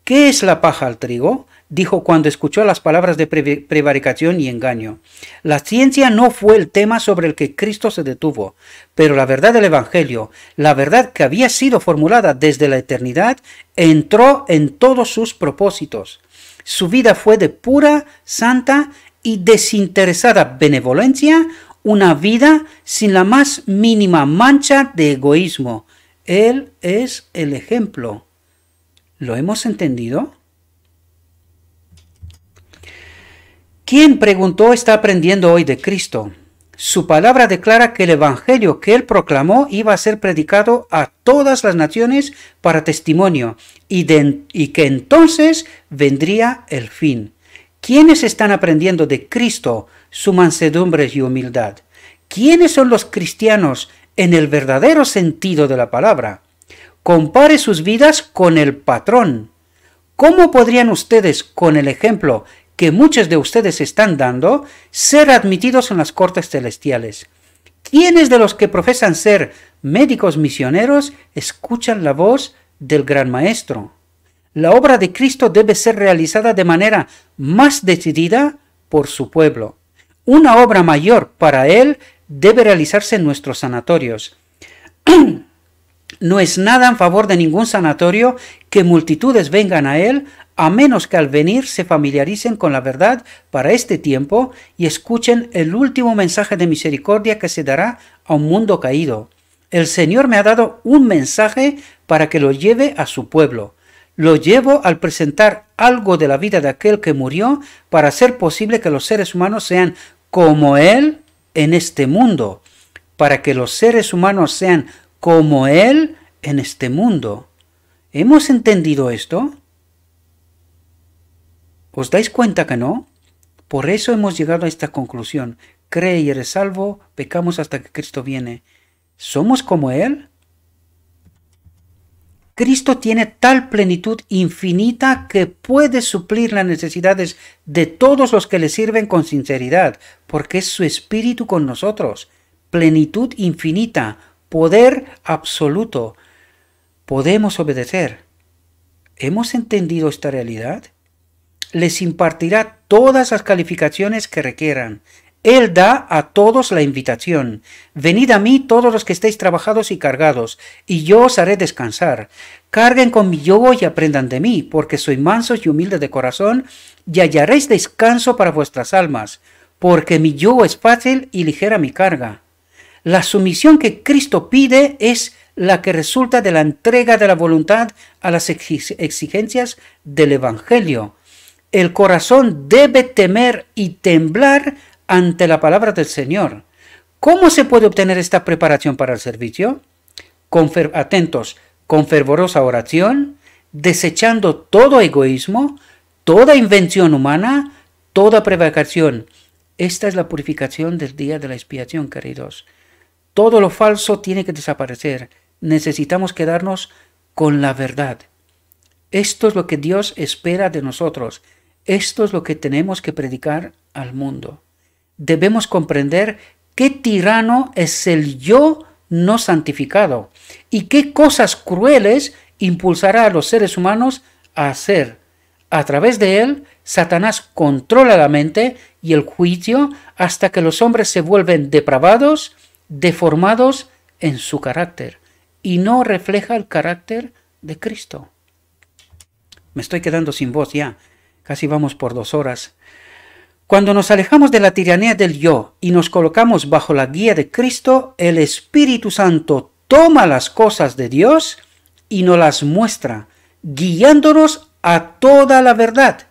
¿Qué es la paja al trigo?, dijo cuando escuchó las palabras de prevaricación y engaño. La ciencia no fue el tema sobre el que Cristo se detuvo, pero la verdad del Evangelio, la verdad que había sido formulada desde la eternidad, entró en todos sus propósitos. Su vida fue de pura, santa y desinteresada benevolencia, una vida sin la más mínima mancha de egoísmo. Él es el ejemplo. ¿Lo hemos entendido? ¿Quién, preguntó, está aprendiendo hoy de Cristo? Su palabra declara que el evangelio que él proclamó iba a ser predicado a todas las naciones para testimonio y que entonces vendría el fin. ¿Quiénes están aprendiendo de Cristo su mansedumbre y humildad? ¿Quiénes son los cristianos en el verdadero sentido de la palabra? Compare sus vidas con el patrón. ¿Cómo podrían ustedes, con el ejemplo que muchos de ustedes están dando, ser admitidos en las cortes celestiales? ¿Quiénes de los que profesan ser médicos misioneros escuchan la voz del gran maestro? La obra de Cristo debe ser realizada de manera más decidida por su pueblo. Una obra mayor para él debe realizarse en nuestros sanatorios. No es nada en favor de ningún sanatorio que multitudes vengan a él, a menos que al venir se familiaricen con la verdad para este tiempo y escuchen el último mensaje de misericordia que se dará a un mundo caído. El Señor me ha dado un mensaje para que lo lleve a su pueblo. Lo llevo al presentar algo de la vida de aquel que murió para hacer posible que los seres humanos sean como Él en este mundo, para que los seres humanos sean como Él en este mundo. ¿Hemos entendido esto? ¿Os dais cuenta que no? Por eso hemos llegado a esta conclusión. Cree y eres salvo, pecamos hasta que Cristo viene. ¿Somos como Él? Cristo tiene tal plenitud infinita que puede suplir las necesidades de todos los que le sirven con sinceridad, porque es su Espíritu con nosotros. Plenitud infinita, poder absoluto. Podemos obedecer. ¿Hemos entendido esta realidad? Les impartirá todas las calificaciones que requieran. Él da a todos la invitación. Venid a mí todos los que estéis trabajados y cargados, y yo os haré descansar. Carguen con mi yugo y aprendan de mí, porque soy manso y humilde de corazón, y hallaréis descanso para vuestras almas, porque mi yugo es fácil y ligera mi carga. La sumisión que Cristo pide es la que resulta de la entrega de la voluntad a las exigencias del Evangelio. El corazón debe temer y temblar ante la palabra del Señor. ¿Cómo se puede obtener esta preparación para el servicio? Atentos, con fervorosa oración, desechando todo egoísmo, toda invención humana, toda prevaricación. Esta es la purificación del día de la expiación, queridos. Todo lo falso tiene que desaparecer. Necesitamos quedarnos con la verdad. Esto es lo que Dios espera de nosotros. Esto es lo que tenemos que predicar al mundo. Debemos comprender qué tirano es el yo no santificado y qué cosas crueles impulsará a los seres humanos a hacer. A través de él, Satanás controla la mente y el juicio hasta que los hombres se vuelven depravados, deformados en su carácter y no refleja el carácter de Cristo. Me estoy quedando sin voz ya, casi vamos por 2 horas. Cuando nos alejamos de la tiranía del yo y nos colocamos bajo la guía de Cristo, el Espíritu Santo toma las cosas de Dios y nos las muestra, guiándonos a toda la verdad.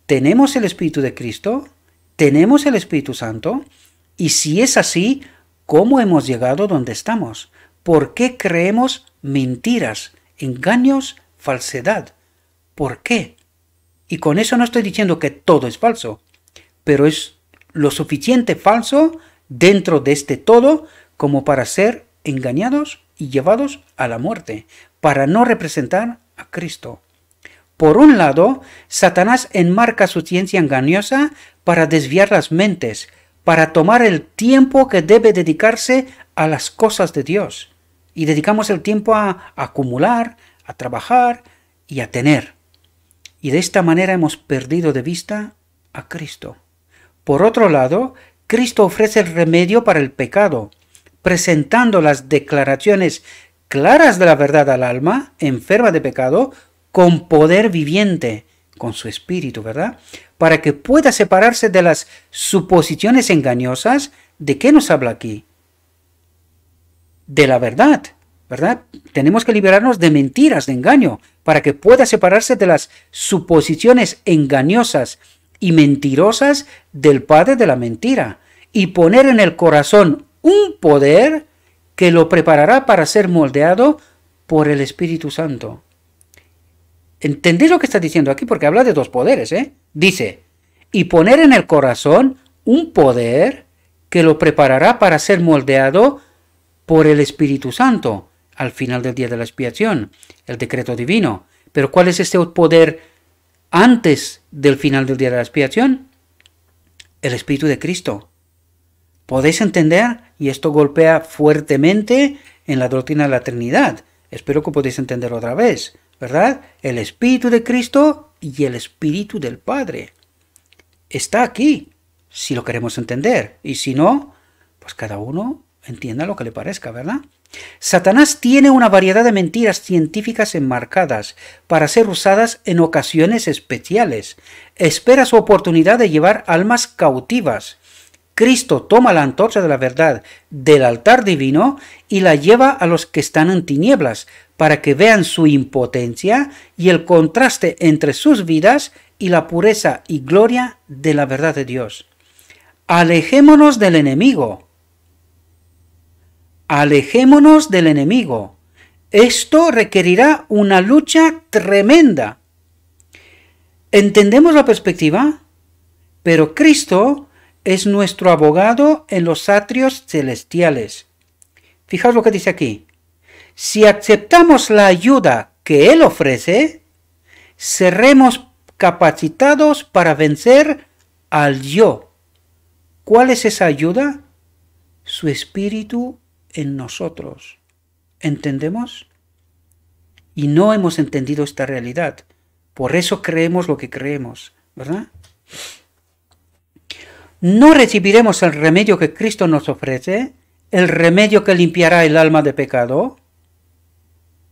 ¿Tenemos el Espíritu de Cristo? ¿Tenemos el Espíritu Santo? Y si es así, ¿cómo hemos llegado donde estamos? ¿Por qué creemos mentiras, engaños, falsedad? ¿Por qué? Y con eso no estoy diciendo que todo es falso, pero es lo suficiente falso dentro de este todo como para ser engañados y llevados a la muerte, para no representar a Cristo. Por un lado, Satanás enmarca su ciencia engañosa para desviar las mentes, para tomar el tiempo que debe dedicarse a las cosas de Dios. Y dedicamos el tiempo a acumular, a trabajar y a tener. Y de esta manera hemos perdido de vista a Cristo. Por otro lado, Cristo ofrece el remedio para el pecado, presentando las declaraciones claras de la verdad al alma enferma de pecado con poder viviente, con su espíritu, ¿verdad? Para que pueda separarse de las suposiciones engañosas. ¿De qué nos habla aquí? De la verdad, ¿verdad? Tenemos que liberarnos de mentiras, de engaño, para que pueda separarse de las suposiciones engañosas y mentirosas del padre de la mentira y poner en el corazón un poder que lo preparará para ser moldeado por el Espíritu Santo. ¿Entendéis lo que está diciendo aquí? Porque habla de 2 poderes, ¿eh? Dice, y poner en el corazón un poder que lo preparará para ser moldeado por el Espíritu Santo al final del día de la expiación, el decreto divino. Pero ¿cuál es este poder antes del final del día de la expiación? El Espíritu de Cristo. ¿Podéis entender? Y esto golpea fuertemente en la doctrina de la Trinidad. Espero que podéis entender otra vez, ¿verdad? El Espíritu de Cristo y el Espíritu del Padre. Está aquí, si lo queremos entender. Y si no, pues cada uno entienda lo que le parezca, ¿verdad? Satanás tiene una variedad de mentiras científicas enmarcadas para ser usadas en ocasiones especiales. Espera su oportunidad de llevar almas cautivas. Cristo toma la antorcha de la verdad del altar divino y la lleva a los que están en tinieblas para que vean su impotencia y el contraste entre sus vidas y la pureza y gloria de la verdad de Dios. Alejémonos del enemigo. Alejémonos del enemigo. Esto requerirá una lucha tremenda. ¿Entendemos la perspectiva? Pero Cristo es nuestro abogado en los atrios celestiales. Fijaos lo que dice aquí. Si aceptamos la ayuda que Él ofrece, seremos capacitados para vencer al yo. ¿Cuál es esa ayuda? Su Espíritu en nosotros. ¿Entendemos? Y no hemos entendido esta realidad. Por eso creemos lo que creemos, ¿verdad? No recibiremos el remedio que Cristo nos ofrece, el remedio que limpiará el alma de pecado.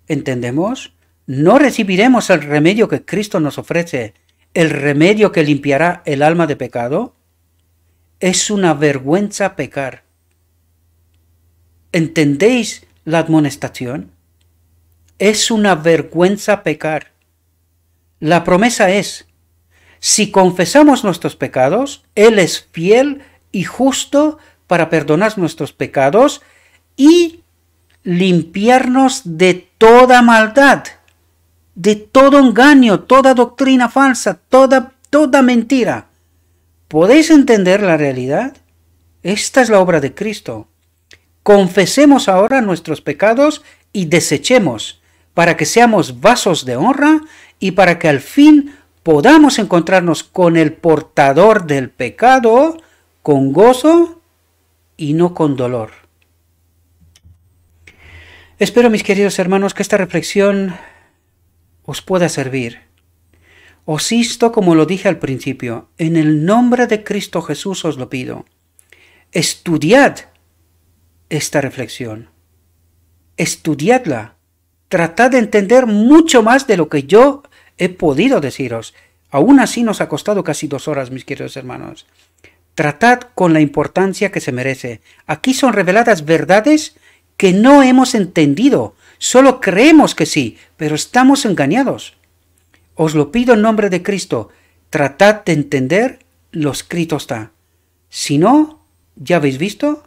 ¿Entendemos? No recibiremos el remedio que Cristo nos ofrece, el remedio que limpiará el alma de pecado. Es una vergüenza pecar. ¿Entendéis la admonestación? Es una vergüenza pecar. La promesa es, si confesamos nuestros pecados, Él es fiel y justo para perdonar nuestros pecados y limpiarnos de toda maldad, de todo engaño, toda doctrina falsa, toda mentira. ¿Podéis entender la realidad? Esta es la obra de Cristo. Confesemos ahora nuestros pecados y desechemos, para que seamos vasos de honra y para que al fin podamos encontrarnos con el portador del pecado con gozo y no con dolor. Espero, mis queridos hermanos, que esta reflexión os pueda servir. Os insto, como lo dije al principio, en el nombre de Cristo Jesús os lo pido. Estudiad esta reflexión. Estudiadla. Tratad de entender mucho más de lo que yo he podido deciros. Aún así nos ha costado casi 2 horas, mis queridos hermanos. Tratad con la importancia que se merece. Aquí son reveladas verdades que no hemos entendido. Solo creemos que sí, pero estamos engañados. Os lo pido en nombre de Cristo. Tratad de entender lo escrito está. Si no, ya habéis visto,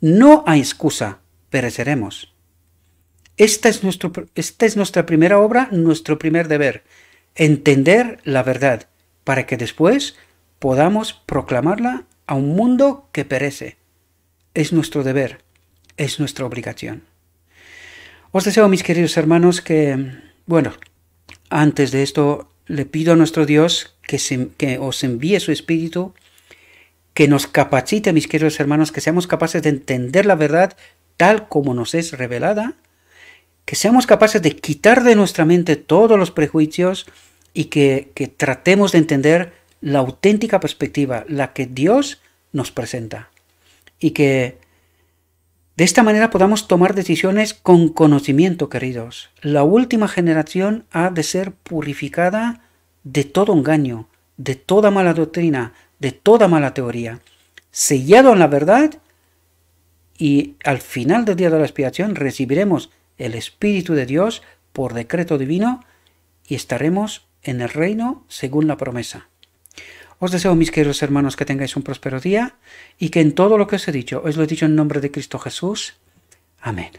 no hay excusa. Pereceremos. Esta es nuestra primera obra, nuestro primer deber. Entender la verdad, para que después podamos proclamarla a un mundo que perece. Es nuestro deber, es nuestra obligación. Os deseo, mis queridos hermanos, antes de esto le pido a nuestro Dios que os envíe su Espíritu, que nos capacite, mis queridos hermanos, que seamos capaces de entender la verdad tal como nos es revelada, que seamos capaces de quitar de nuestra mente todos los prejuicios y que tratemos de entender la auténtica perspectiva, la que Dios nos presenta. Y que de esta manera podamos tomar decisiones con conocimiento, queridos. La última generación ha de ser purificada de todo engaño, de toda mala doctrina, de toda mala teoría, sellado en la verdad, y al final del día de la expiación recibiremos el Espíritu de Dios por decreto divino y estaremos en el reino según la promesa. Os deseo, mis queridos hermanos, que tengáis un próspero día y que en todo lo que os he dicho, os lo he dicho en nombre de Cristo Jesús. Amén.